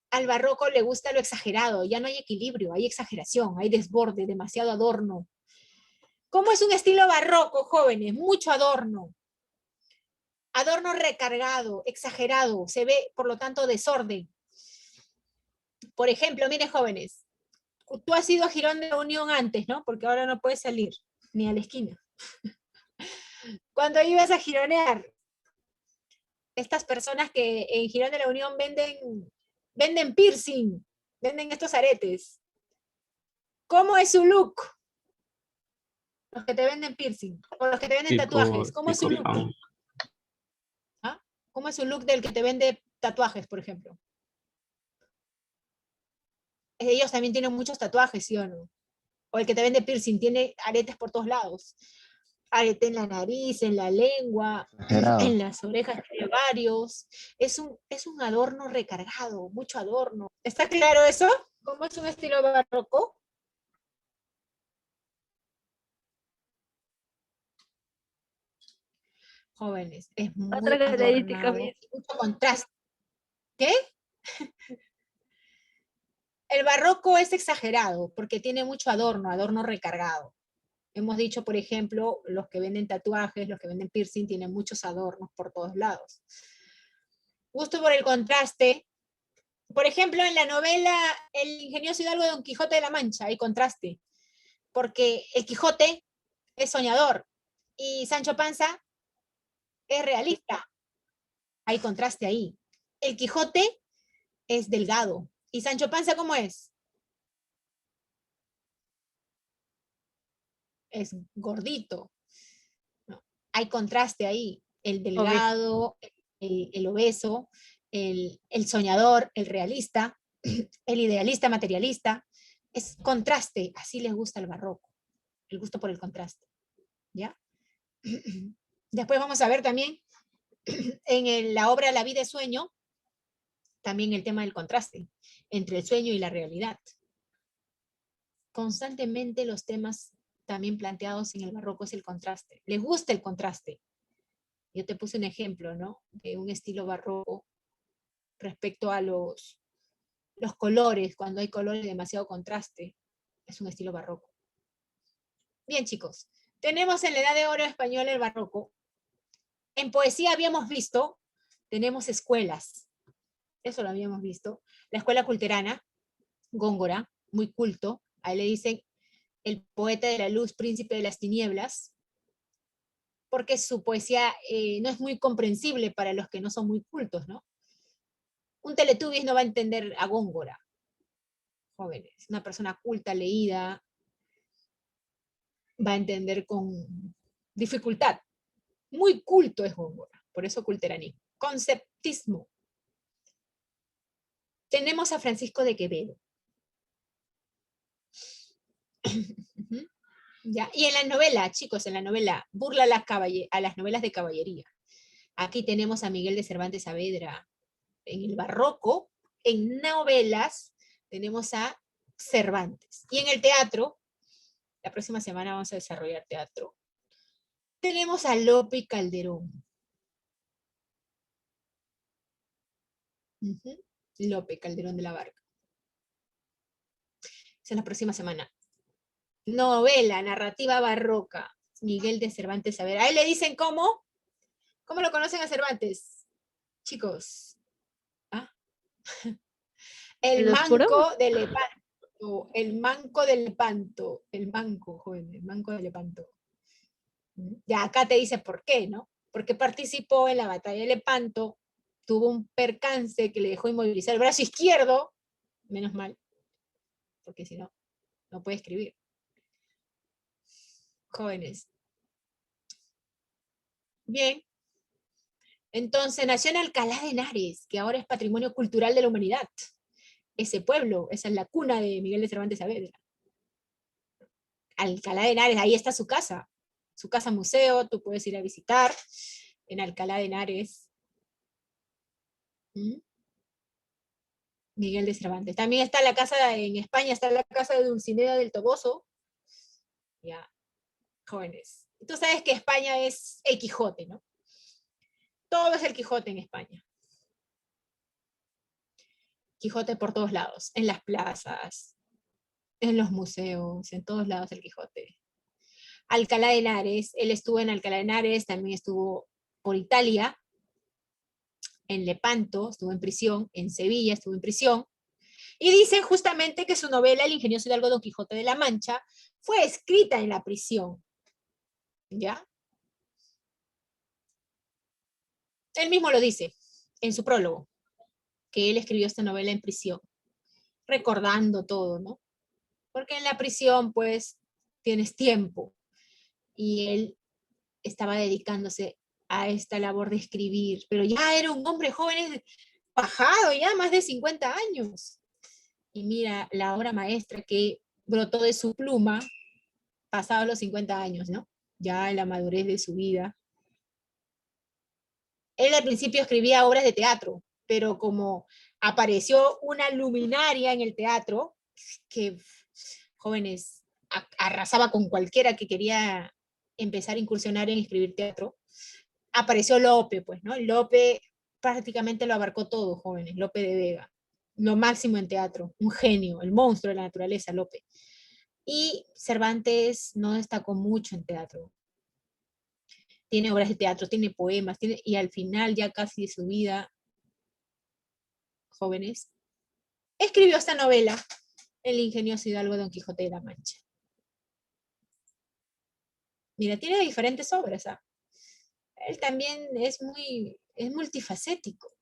Al barroco le gusta lo exagerado, ya no hay equilibrio, hay exageración, hay desborde, demasiado adorno. ¿Cómo es un estilo barroco, jóvenes? Mucho adorno. Adorno recargado, exagerado, se ve, por lo tanto, desorden. Por ejemplo, miren, jóvenes, tú has ido a Girón de la Unión antes, ¿no? Porque ahora no puedes salir, ni a la esquina. Cuando ibas a gironear, estas personas que en Girón de la Unión venden piercing, venden estos aretes. ¿Cómo es su look? Los que te venden piercing, o los que te venden tatuajes. ¿Cómo es su look? fan. ¿Ah? ¿Cómo es su look del que te vende tatuajes, por ejemplo? Ellos también tienen muchos tatuajes, ¿sí o no? O el que te vende piercing tiene aretes por todos lados. Arete en la nariz, en la lengua, Exagerado. en las orejas, tiene varios. Es un adorno recargado, mucho adorno. ¿Está claro eso? ¿Cómo es un estilo barroco? Jóvenes, es muy Otra característica, adornado, Miss. mucho contraste. ¿Qué? El barroco es exagerado porque tiene mucho adorno, adorno recargado. Hemos dicho, por ejemplo, los que venden tatuajes, los que venden piercing, tienen muchos adornos por todos lados. Gusto por el contraste. Por ejemplo, en la novela El ingenioso hidalgo de Don Quijote de la Mancha hay contraste, porque el Quijote es soñador y Sancho Panza es realista. Hay contraste ahí. El Quijote es delgado. ¿Y Sancho Panza cómo es? Es gordito. No, hay contraste ahí. El delgado, el obeso, el soñador, el realista, el idealista, materialista. Es contraste. Así les gusta el barroco. El gusto por el contraste. ¿Ya? Después vamos a ver también en la obra La vida es sueño, también el tema del contraste entre el sueño y la realidad. Constantemente los temas también planteados en el barroco es el contraste. Les gusta el contraste. Yo te puse un ejemplo, ¿no? De un estilo barroco respecto a los colores, cuando hay colores de demasiado contraste, es un estilo barroco. Bien, chicos, tenemos en la Edad de Oro española el barroco. En poesía habíamos visto, tenemos escuelas, eso lo habíamos visto. La escuela culterana, Góngora, muy culto, a él le dicen el poeta de la luz, príncipe de las tinieblas, porque su poesía no es muy comprensible para los que no son muy cultos, ¿no? Un Teletubbies no va a entender a Góngora, jóvenes. Una persona culta, leída, va a entender con dificultad. Muy culto es Góngora, por eso culteranismo. Conceptismo. Tenemos a Francisco de Quevedo. ¿Ya? Y en la novela, chicos, en la novela, burla a las novelas de caballería. Aquí tenemos a Miguel de Cervantes Saavedra. En el barroco, en novelas, tenemos a Cervantes. Y en el teatro, la próxima semana vamos a desarrollar teatro, tenemos a Lope y Calderón. Lope Calderón de la Barca. Esa es la próxima semana. Novela, narrativa barroca, Miguel de Cervantes Saavedra. A él le dicen ¿cómo? ¿Cómo lo conocen a Cervantes? Chicos. ¿Ah? El ¿El oscuro? manco de Lepanto. El manco de Lepanto. El manco, joven, el manco de Lepanto. Ya acá te dice por qué, ¿no? Porque participó en la batalla de Lepanto, tuvo un percance que le dejó inmovilizar el brazo izquierdo, menos mal, porque si no, no puede escribir. Jóvenes. Bien. Entonces nació en Alcalá de Henares, que ahora es Patrimonio Cultural de la Humanidad. Ese pueblo, esa es la cuna de Miguel de Cervantes Saavedra. Alcalá de Henares, ahí está su casa museo, tú puedes ir a visitar en Alcalá de Henares. Miguel de Cervantes. También está la casa, en España está la casa de Dulcinea del Toboso. Ya, jóvenes. Tú sabes que España es el Quijote, ¿no? Todo es el Quijote en España. Quijote por todos lados, en las plazas, en los museos, en todos lados el Quijote. Alcalá de Henares, él estuvo en Alcalá de Henares, también estuvo por Italia, en Lepanto, estuvo en prisión, en Sevilla estuvo en prisión, y dice justamente que su novela El ingenioso hidalgo Don Quijote de la Mancha fue escrita en la prisión. ¿Ya? Él mismo lo dice en su prólogo, que él escribió esta novela en prisión, recordando todo, ¿no? Porque en la prisión, pues, tienes tiempo. y él estaba dedicándose a esta labor de escribir, pero ya era un hombre joven, bajado ya, más de 50 años. Y mira la obra maestra que brotó de su pluma, pasados los 50 años, ¿no? Ya en la madurez de su vida. Él al principio escribía obras de teatro, pero como apareció una luminaria en el teatro, que jóvenes arrasaba con cualquiera que quería empezar a incursionar en escribir teatro, apareció Lope, pues, ¿no? Lope prácticamente lo abarcó todo, jóvenes, Lope de Vega, lo máximo en teatro, un genio, el monstruo de la naturaleza, Lope. Y Cervantes no destacó mucho en teatro. Tiene obras de teatro, tiene poemas, y al final ya casi de su vida, jóvenes, escribió esta novela, El ingenioso hidalgo Don Quijote de la Mancha. Mira, tiene diferentes obras, ¿ah? Él también es multifacético.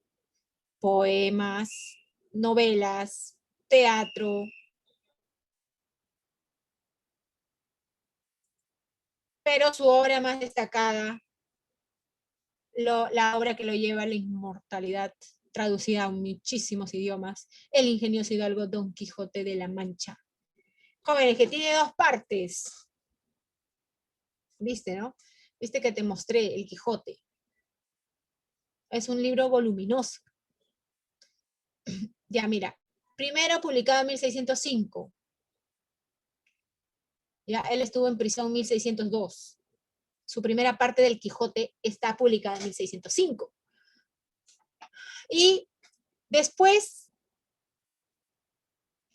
Poemas, novelas, teatro. Pero su obra más destacada, la obra que lo lleva a la inmortalidad, traducida a muchísimos idiomas, El ingenioso hidalgo Don Quijote de la Mancha. Jóvenes, que tiene dos partes. ¿Viste, no? Viste que te mostré El Quijote. Es un libro voluminoso. Ya, mira, primero publicado en 1605. Ya, él estuvo en prisión en 1602. Su primera parte del Quijote está publicada en 1605. Y después,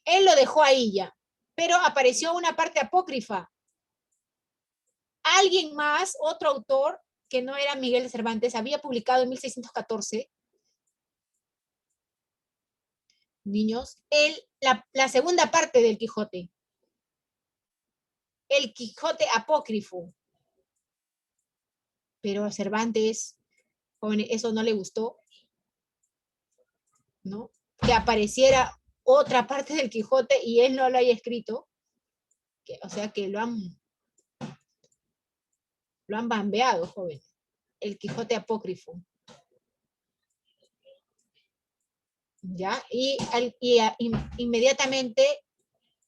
él lo dejó ahí ya, pero apareció una parte apócrifa. Alguien más, otro autor, que no era Miguel de Cervantes, había publicado en 1614, niños, la segunda parte del Quijote. El Quijote apócrifo. Pero a Cervantes, jóvenes, eso no le gustó, ¿no? Que apareciera otra parte del Quijote y él no lo haya escrito, o sea que lo han bambeado, joven. El Quijote apócrifo. ¿Ya? Inmediatamente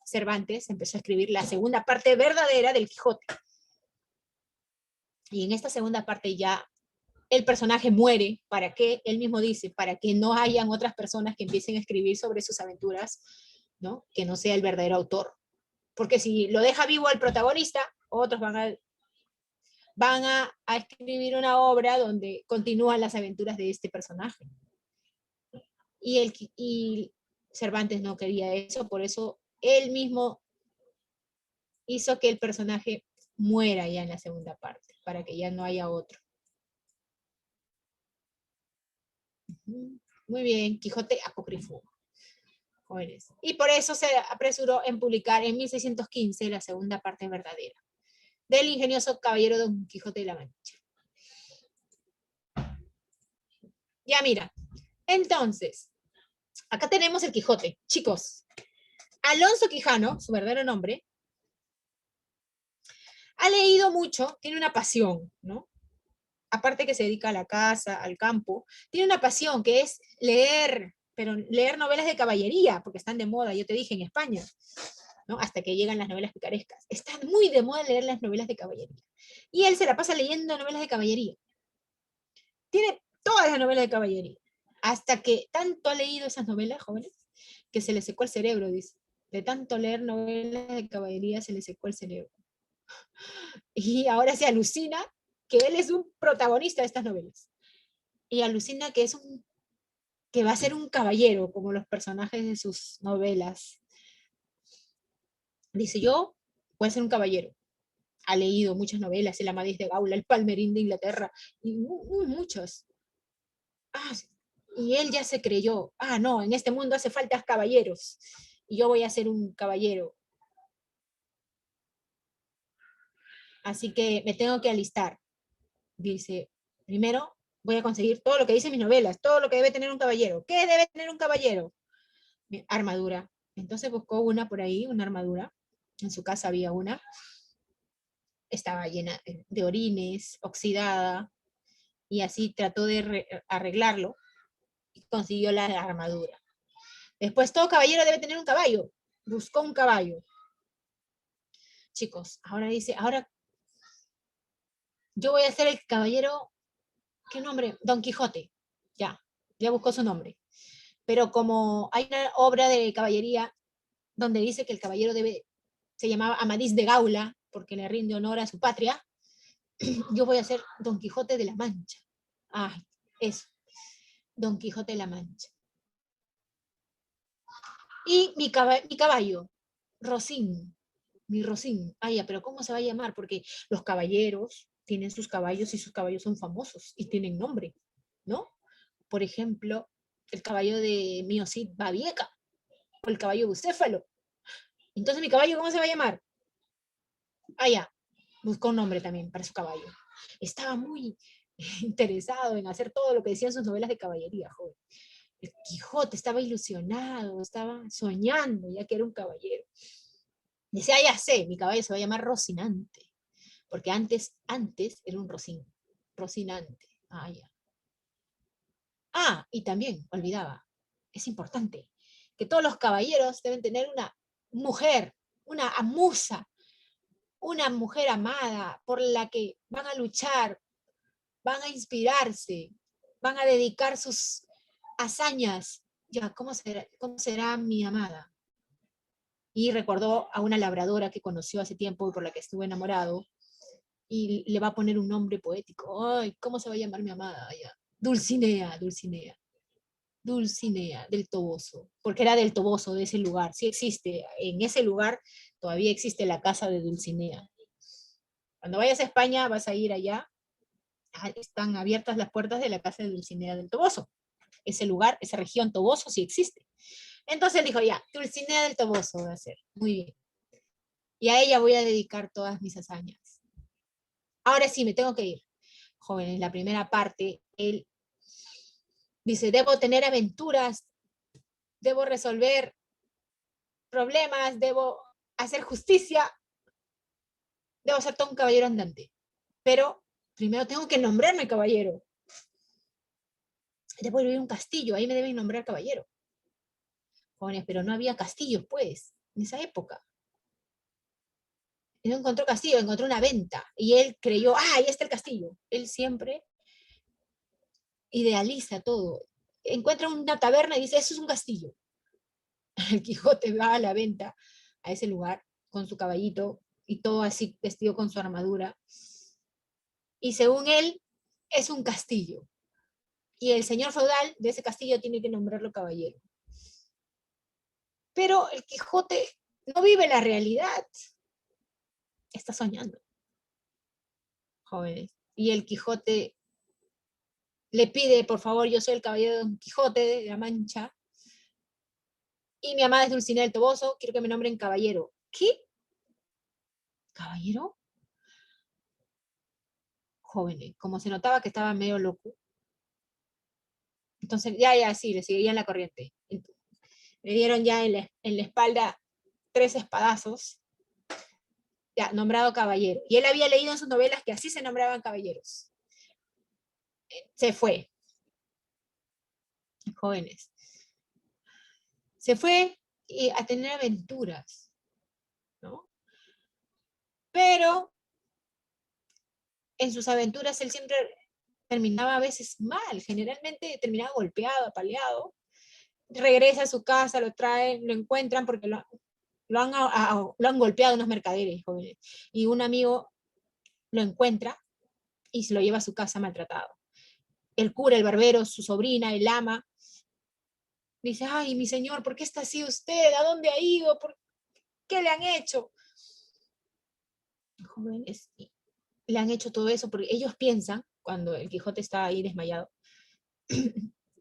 Cervantes empezó a escribir la segunda parte verdadera del Quijote. Y en esta segunda parte ya el personaje muere. ¿Para qué? Él mismo dice, para que no hayan otras personas que empiecen a escribir sobre sus aventuras, ¿no? Que no sea el verdadero autor. Porque si lo deja vivo al protagonista, otros van a escribir una obra donde continúan las aventuras de este personaje. Y Cervantes no quería eso, por eso él mismo hizo que el personaje muera ya en la segunda parte, para que ya no haya otro. Muy bien, Quijote apócrifo. Jóvenes. Y por eso se apresuró en publicar en 1615 la segunda parte verdadera del ingenioso caballero Don Quijote de la Mancha. Ya mira, entonces, acá tenemos el Quijote. Chicos, Alonso Quijano, su verdadero nombre, ha leído mucho, tiene una pasión, ¿no? Aparte que se dedica a la casa, al campo, tiene una pasión que es leer, pero leer novelas de caballería, porque están de moda, yo te dije, en España, ¿no? Hasta que llegan las novelas picarescas. Están muy de moda leer las novelas de caballería. Y él se la pasa leyendo novelas de caballería. Tiene todas las novelas de caballería. Hasta que tanto ha leído esas novelas, jóvenes, que se le secó el cerebro, dice. De tanto leer novelas de caballería se le secó el cerebro. Y ahora se alucina que él es un protagonista de estas novelas. Y alucina que va a ser un caballero, como los personajes de sus novelas. Dice, yo voy a ser un caballero. Ha leído muchas novelas, El Amadís de Gaula, El Palmerín de Inglaterra, y muchos. Y él ya se creyó, no, en este mundo hace falta caballeros, y yo voy a ser un caballero. Así que me tengo que alistar. Dice, primero voy a conseguir todo lo que dicen mis novelas, todo lo que debe tener un caballero. ¿Qué debe tener un caballero? Armadura. Entonces buscó una por ahí, una armadura. En su casa había una. estaba llena de orines, oxidada, y así trató de arreglarlo y consiguió la armadura. Después, todo caballero debe tener un caballo. Buscó un caballo. Chicos, ahora dice, ahora yo voy a ser el caballero, ¿qué nombre? Don Quijote. Ya buscó su nombre. Pero como hay una obra de caballería donde dice que el caballero se llamaba Amadís de Gaula, porque le rinde honor a su patria, yo voy a ser Don Quijote de la Mancha. Ay, eso. Don Quijote de la Mancha. Y mi caballo, Rocín, mi Rocín. Ah, ya, pero ¿cómo se va a llamar? Porque los caballeros tienen sus caballos y sus caballos son famosos y tienen nombre, ¿no? Por ejemplo, el caballo de Mío Cid Babieca o el caballo bucéfalo. Entonces, ¿mi caballo cómo se va a llamar? Ah, ya, buscó un nombre también para su caballo. Estaba muy interesado en hacer todo lo que decían sus novelas de caballería, joven. El Quijote estaba ilusionado, estaba soñando ya que era un caballero. Decía, ya sé, mi caballo se va a llamar Rocinante, porque antes era un Rocín, Rocinante. Ah, ya. Ah, y también, olvidaba, es importante, que todos los caballeros deben tener una mujer, una musa, una mujer amada por la que van a luchar, van a inspirarse, van a dedicar sus hazañas. Ya, cómo será mi amada? Y recordó a una labradora que conoció hace tiempo y por la que estuvo enamorado, y le va a poner un nombre poético. Ay, ¿cómo se va a llamar mi amada? Ya. Dulcinea, Dulcinea. Dulcinea del Toboso, porque era del Toboso, de ese lugar. Sí existe, en ese lugar todavía existe la casa de Dulcinea. Cuando vayas a España vas a ir allá, están abiertas las puertas de la casa de Dulcinea del Toboso. Ese lugar, esa región Toboso sí existe. Entonces él dijo, ya, Dulcinea del Toboso va a ser, muy bien. Y a ella voy a dedicar todas mis hazañas. Ahora sí, me tengo que ir. Joven, en la primera parte, él dice, debo tener aventuras, debo resolver problemas, debo hacer justicia, debo ser todo un caballero andante. Pero primero tengo que nombrarme caballero. Debo ir a un castillo, ahí me deben nombrar caballero. Jóvenes, pero no había castillos, pues, en esa época. Él no encontró castillo, encontró una venta. Y él creyó, ahí está el castillo. Él siempre idealiza todo. Encuentra una taberna y dice, eso es un castillo. El Quijote va a la venta, a ese lugar, con su caballito, y todo así vestido con su armadura. Y según él, es un castillo. Y el señor feudal de ese castillo tiene que nombrarlo caballero. Pero el Quijote no vive la realidad. Está soñando, jóvenes. Y el Quijote le pide, por favor, yo soy el caballero de Don Quijote de la Mancha, y mi amada es Dulcinea del Toboso, quiero que me nombren caballero. ¿Qué? ¿Caballero? Jóvenes, como se notaba que estaba medio loco, entonces ya, sí, le seguían la corriente. Le dieron ya en la espalda 3 espadazos, ya, nombrado caballero. Y él había leído en sus novelas que así se nombraban caballeros. Se fue. Jóvenes. Se fue a tener aventuras, ¿no? Pero en sus aventuras él siempre terminaba a veces mal, generalmente terminaba golpeado, apaleado. Regresa a su casa, lo traen, lo encuentran porque lo han golpeado unos mercaderes, jóvenes. Y un amigo lo encuentra y se lo lleva a su casa maltratado. El cura, el barbero, su sobrina, el ama, dice, ay, mi señor, ¿por qué está así usted? ¿A dónde ha ido? ¿Por qué le han hecho? Jóvenes, le han hecho todo eso porque ellos piensan, cuando el Quijote está ahí desmayado,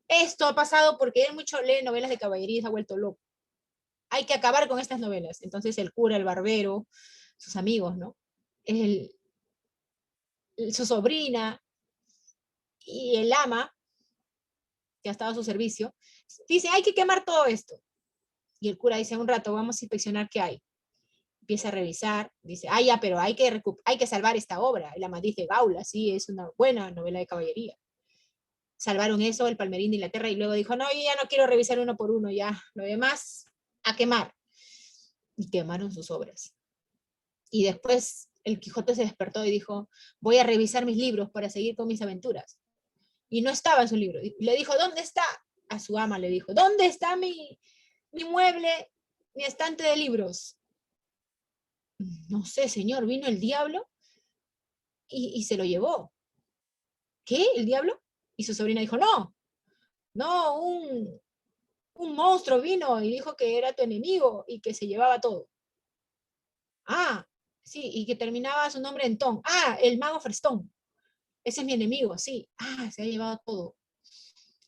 esto ha pasado porque él mucho lee novelas de caballería y se ha vuelto loco. Hay que acabar con estas novelas. Entonces el cura, el barbero, sus amigos, ¿no? Su sobrina y el ama, que ha estado a su servicio, dice, hay que quemar todo esto. Y el cura dice, un rato, vamos a inspeccionar qué hay. empieza a revisar, dice, ah, ya, pero hay que salvar esta obra. El Amadís de Gaula, sí, es una buena novela de caballería. Salvaron eso, el Palmerín de Inglaterra, y luego dijo, no, yo ya no quiero revisar uno por uno, ya, lo demás, a quemar. Y quemaron sus obras. Y después el Quijote se despertó y dijo, voy a revisar mis libros para seguir con mis aventuras. Y no estaba en su libro. Y le dijo, ¿dónde está? A su ama le dijo, ¿dónde está mi mueble, mi estante de libros? No sé, señor, vino el diablo y se lo llevó. ¿Qué? ¿El diablo? Y su sobrina dijo, no, no, un monstruo vino y dijo que era tu enemigo y que se llevaba todo. Ah, sí, y que terminaba su nombre en Ton. Ah, el mago Frestón. Ese es mi enemigo, sí. Ah, se ha llevado todo.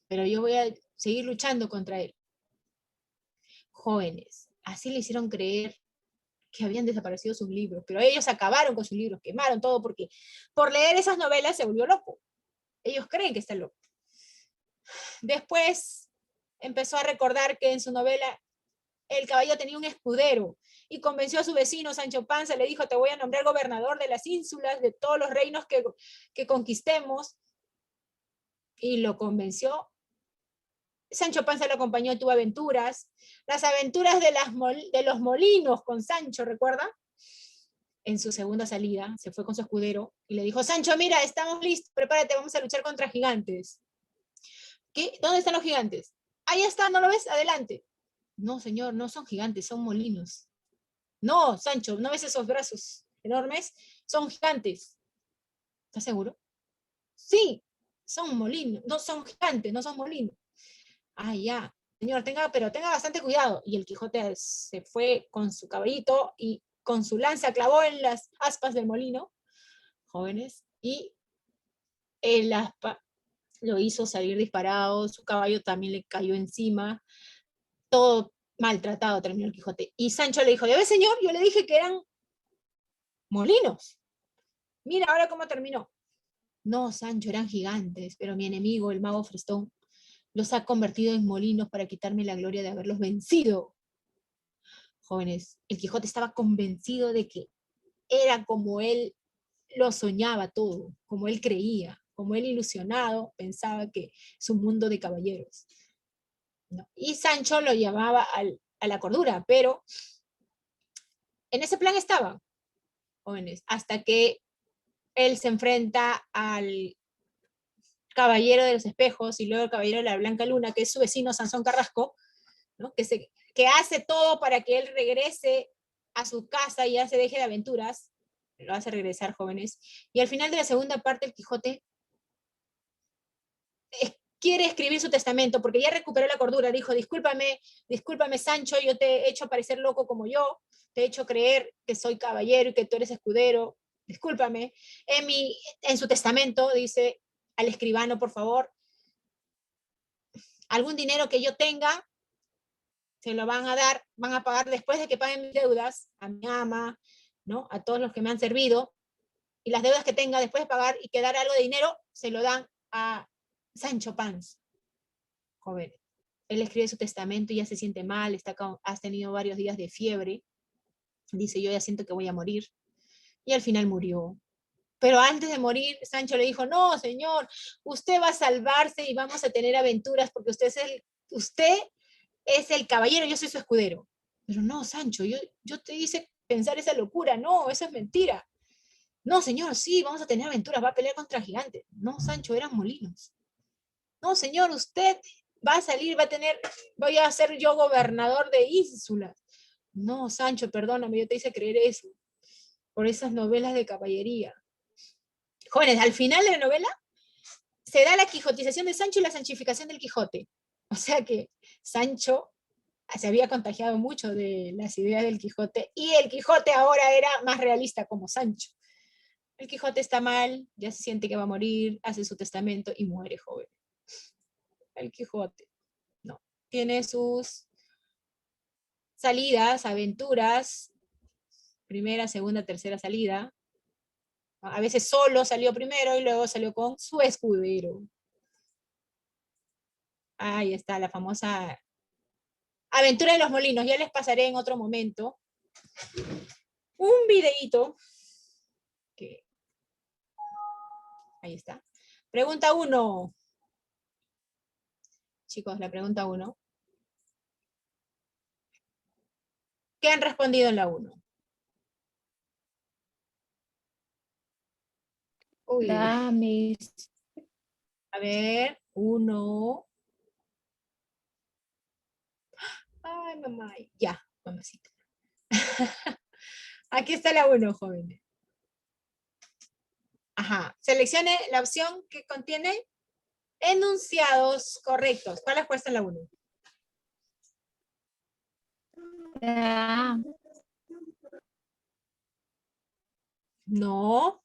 Pero yo voy a seguir luchando contra él. Jóvenes, así le hicieron creer que habían desaparecido sus libros, pero ellos acabaron con sus libros, quemaron todo, porque por leer esas novelas se volvió loco. Ellos creen que está loco. Después empezó a recordar que en su novela el caballo tenía un escudero y convenció a su vecino Sancho Panza, le dijo, te voy a nombrar gobernador de las ínsulas, de todos los reinos que conquistemos, y lo convenció. Sancho Panza lo acompañó, tuvo aventuras, las aventuras de los molinos con Sancho, ¿recuerda? En su segunda salida, se fue con su escudero y le dijo, Sancho, mira, estamos listos, prepárate, vamos a luchar contra gigantes. ¿Qué? ¿Dónde están los gigantes? Ahí está, ¿no lo ves? Adelante. No, señor, no son gigantes, son molinos. No, Sancho, ¿no ves esos brazos enormes? Son gigantes. ¿Estás seguro? Sí, son molinos, no son gigantes, no son molinos. Ah, ya. Señor, pero tenga bastante cuidado. Y el Quijote se fue con su caballito y con su lanza clavó en las aspas del molino, jóvenes, y el aspa lo hizo salir disparado, su caballo también le cayó encima, todo maltratado terminó el Quijote. Y Sancho le dijo, ¿ya ves, señor? Yo le dije que eran molinos. Mira ahora cómo terminó. No, Sancho, eran gigantes, pero mi enemigo, el mago Frestón, los ha convertido en molinos para quitarme la gloria de haberlos vencido. Jóvenes, el Quijote estaba convencido de que era como él lo soñaba todo, como él creía, como él ilusionado pensaba que es un mundo de caballeros. ¿No? Y Sancho lo llevaba a la cordura, pero en ese plan estaba, jóvenes, hasta que él se enfrenta al Caballero de los Espejos y luego el Caballero de la Blanca Luna, que es su vecino Sansón Carrasco, ¿no? que hace todo para que él regrese a su casa y ya se deje de aventuras, lo hace regresar, jóvenes, y al final de la segunda parte el Quijote quiere escribir su testamento, porque ya recuperó la cordura, dijo, discúlpame Sancho, yo te he hecho parecer loco como yo, te he hecho creer que soy caballero y que tú eres escudero, discúlpame. En su testamento dice al escribano, por favor, algún dinero que yo tenga, se lo van a dar, van a pagar después de que paguen mis deudas, a mi ama, ¿no? A todos los que me han servido, y las deudas que tenga después de pagar y quedar algo de dinero, se lo dan a Sancho Panza, joven. Él escribe su testamento y ya se siente mal, has tenido varios días de fiebre, dice, yo ya siento que voy a morir, y al final murió. Pero antes de morir, Sancho le dijo, no, señor, usted va a salvarse y vamos a tener aventuras porque usted es el caballero, yo soy su escudero. Pero no, Sancho, yo te hice pensar esa locura, no, eso es mentira. No, señor, sí, vamos a tener aventuras, va a pelear contra gigantes. No, Sancho, eran molinos. No, señor, usted va a salir, voy a ser yo gobernador de ínsulas. No, Sancho, perdóname, yo te hice creer eso, por esas novelas de caballería. Jóvenes, al final de la novela se da la quijotización de Sancho y la sanchificación del Quijote. O sea que Sancho se había contagiado mucho de las ideas del Quijote y el Quijote ahora era más realista como Sancho. El Quijote está mal, ya se siente que va a morir, hace su testamento y muere joven. El Quijote, no. Tiene sus salidas, aventuras, primera, segunda, tercera salida. A veces solo salió primero y luego salió con su escudero. Ahí está la famosa Aventura de los Molinos, ya les pasaré en otro momento. un videíto que ahí está. Pregunta 1. Chicos, la pregunta 1. ¿Qué han respondido en la 1? Uy, Mis. a ver, 1. Ay, mamá, ya, mamacita. Aquí está la 1, jóvenes. Ajá, seleccione la opción que contiene enunciados correctos. ¿Cuál es puesta en la 1? No.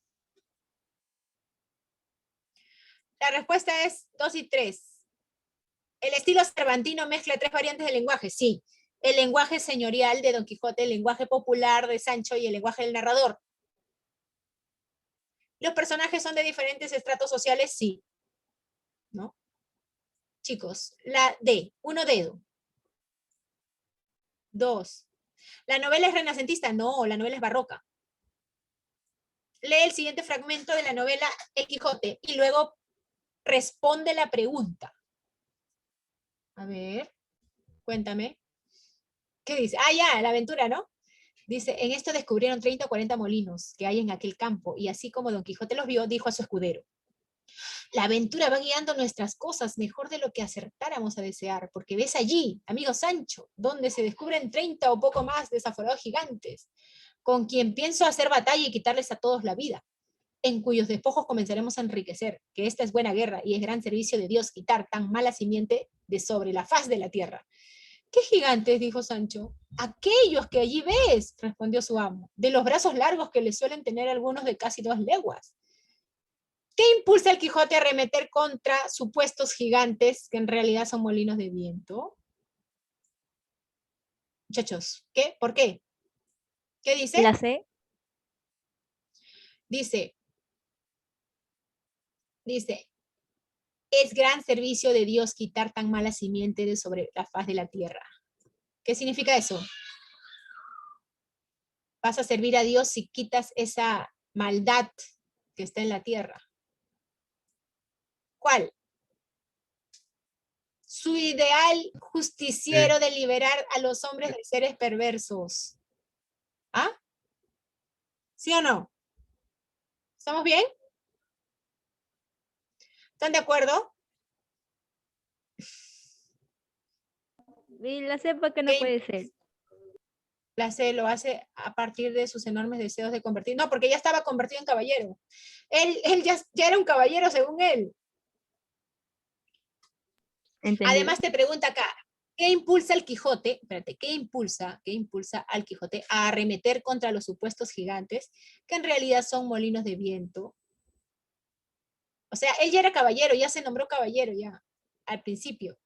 La respuesta es 2 y 3. El estilo cervantino mezcla 3 variantes de lenguaje. Sí. El lenguaje señorial de Don Quijote, el lenguaje popular de Sancho y el lenguaje del narrador. ¿Los personajes son de diferentes estratos sociales? Sí. ¿No? Chicos, la D. 1 dedo. 2. ¿La novela es renacentista? No, la novela es barroca. Lee el siguiente fragmento de la novela El Quijote y luego responde la pregunta. A ver, cuéntame. ¿Qué dice? Ah, ya, la aventura, ¿no? Dice, en esto descubrieron 30 o 40 molinos que hay en aquel campo, y así como Don Quijote los vio, dijo a su escudero, la aventura va guiando nuestras cosas mejor de lo que acertáramos a desear, porque ves allí, amigo Sancho, donde se descubren 30 o poco más desaforados gigantes, con quien pienso hacer batalla y quitarles a todos la vida, en cuyos despojos comenzaremos a enriquecer, que esta es buena guerra y es gran servicio de Dios quitar tan mala simiente de sobre la faz de la tierra. ¿Qué gigantes? Dijo Sancho. Aquellos que allí ves, respondió su amo, de los brazos largos que le suelen tener algunos de casi 2 leguas. ¿Qué impulsa al Quijote a arremeter contra supuestos gigantes que en realidad son molinos de viento? Muchachos, ¿qué? ¿Por qué? ¿Qué dice? La C. Dice, es gran servicio de Dios quitar tan mala simiente de sobre la faz de la tierra. ¿Qué significa eso? Vas a servir a Dios si quitas esa maldad que está en la tierra. ¿Cuál? Su ideal justiciero de liberar a los hombres de seres perversos. ¿Ah? ¿Sí o no? ¿Estamos bien? ¿Están de acuerdo? Y la C porque no puede ser. La C lo hace a partir de sus enormes deseos de convertir. No, porque ya estaba convertido en caballero. Él ya era un caballero según él. ¿Entendido? Además te pregunta acá, ¿qué impulsa al Quijote? Espérate, ¿qué impulsa al Quijote a arremeter contra los supuestos gigantes que en realidad son molinos de viento? O sea, él ya era caballero, ya se nombró caballero ya, al principio.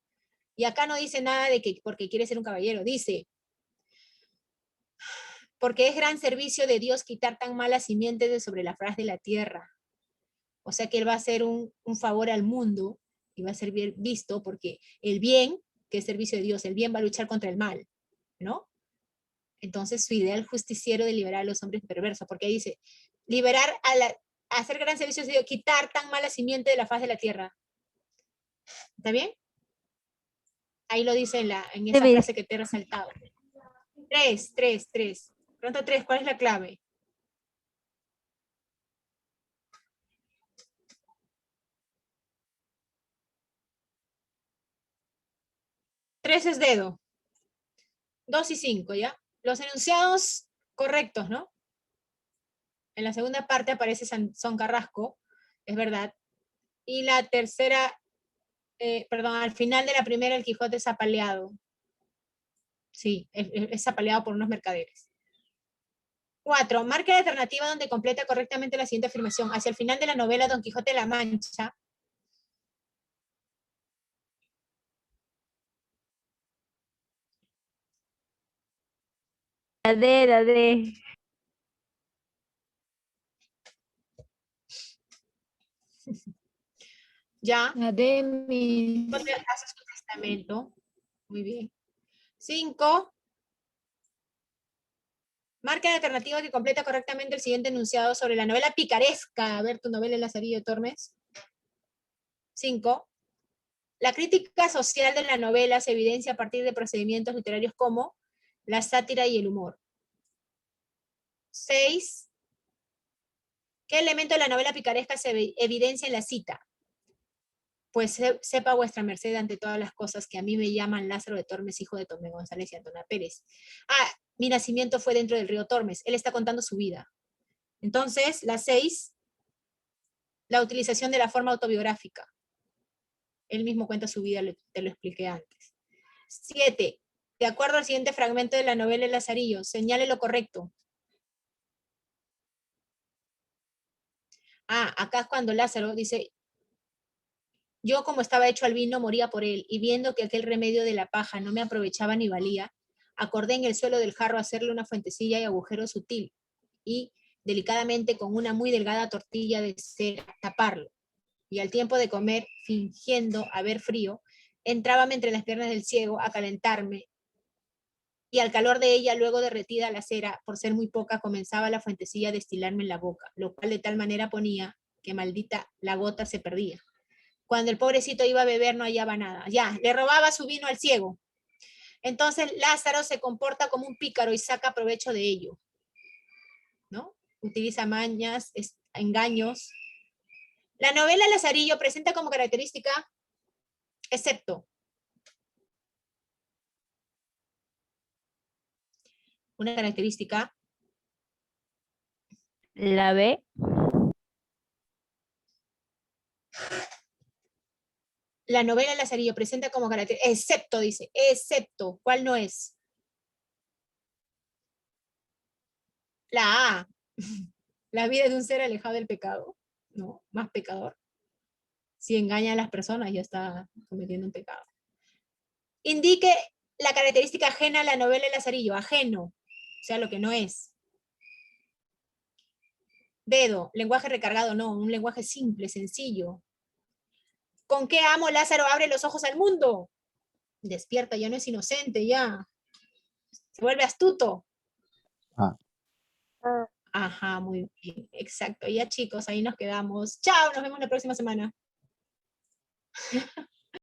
Y acá no dice nada de que porque quiere ser un caballero, dice, porque es gran servicio de Dios quitar tan mala simiente de sobre la faz de la tierra. O sea que él va a hacer un favor al mundo y va a ser bien visto porque el bien, que es servicio de Dios, el bien va a luchar contra el mal, ¿no? Entonces su ideal justiciero de liberar a los hombres perversos, porque ahí dice, liberar a hacer gran servicio de Dios, quitar tan mala simiente de la faz de la tierra. ¿Está bien? Ahí lo dice en esa frase que te he resaltado. 3. Pronto 3, ¿cuál es la clave? Tres es dedo. 2 y 5, ¿ya? Los enunciados correctos, ¿no? En la segunda parte aparece Son Carrasco, es verdad. Y la tercera, perdón, al final de la primera el Quijote es apaleado. Sí, es apaleado por unos mercaderes. 4. Marca la alternativa donde completa correctamente la siguiente afirmación. Hacia el final de la novela Don Quijote de la Mancha. La D. Ya. La D, mis. Hace su testamento. Muy bien. 5. Marca la alternativa que completa correctamente el siguiente enunciado sobre la novela picaresca. A ver, tu novela, El Lazarillo de Tormes. 5. La crítica social de la novela se evidencia a partir de procedimientos literarios como la sátira y el humor. 6. ¿Qué elemento de la novela picaresca se evidencia en la cita? Pues sepa vuestra merced ante todas las cosas que a mí me llaman Lázaro de Tormes, hijo de Tomé González y Antona Pérez. Mi nacimiento fue dentro del río Tormes. Él está contando su vida. Entonces, la 6, la utilización de la forma autobiográfica. Él mismo cuenta su vida, te lo expliqué antes. 7. De acuerdo al siguiente fragmento de la novela El Lazarillo, señale lo correcto. Acá es cuando Lázaro dice, yo como estaba hecho al vino moría por él, y viendo que aquel remedio de la paja no me aprovechaba ni valía, acordé en el suelo del jarro hacerle una fuentecilla y agujero sutil, y delicadamente con una muy delgada tortilla de cera taparlo. Y al tiempo de comer, fingiendo haber frío, entrábame entre las piernas del ciego a calentarme, y al calor de ella, luego derretida la cera, por ser muy poca, comenzaba la fuentecilla a destilarme en la boca, lo cual de tal manera ponía que maldita la gota se perdía. Cuando el pobrecito iba a beber no hallaba nada. Ya, le robaba su vino al ciego. Entonces Lázaro se comporta como un pícaro y saca provecho de ello, ¿no? Utiliza mañas, engaños. La novela Lazarillo presenta como característica, excepto, una característica, La B. la novela Lazarillo presenta como característica, excepto, dice, excepto, ¿cuál no es? La A, la vida de un ser alejado del pecado, ¿no? Más pecador. Si engaña a las personas, ya está cometiendo un pecado. Indique la característica ajena a la novela El Lazarillo, ajeno, o sea, lo que no es. Dedo, lenguaje recargado, no, un lenguaje simple, sencillo. ¿Con qué amo Lázaro abre los ojos al mundo? Despierta, ya no es inocente, ya. Se vuelve astuto. Ah. Ajá, muy bien, exacto. Ya chicos, ahí nos quedamos. Chao, nos vemos la próxima semana.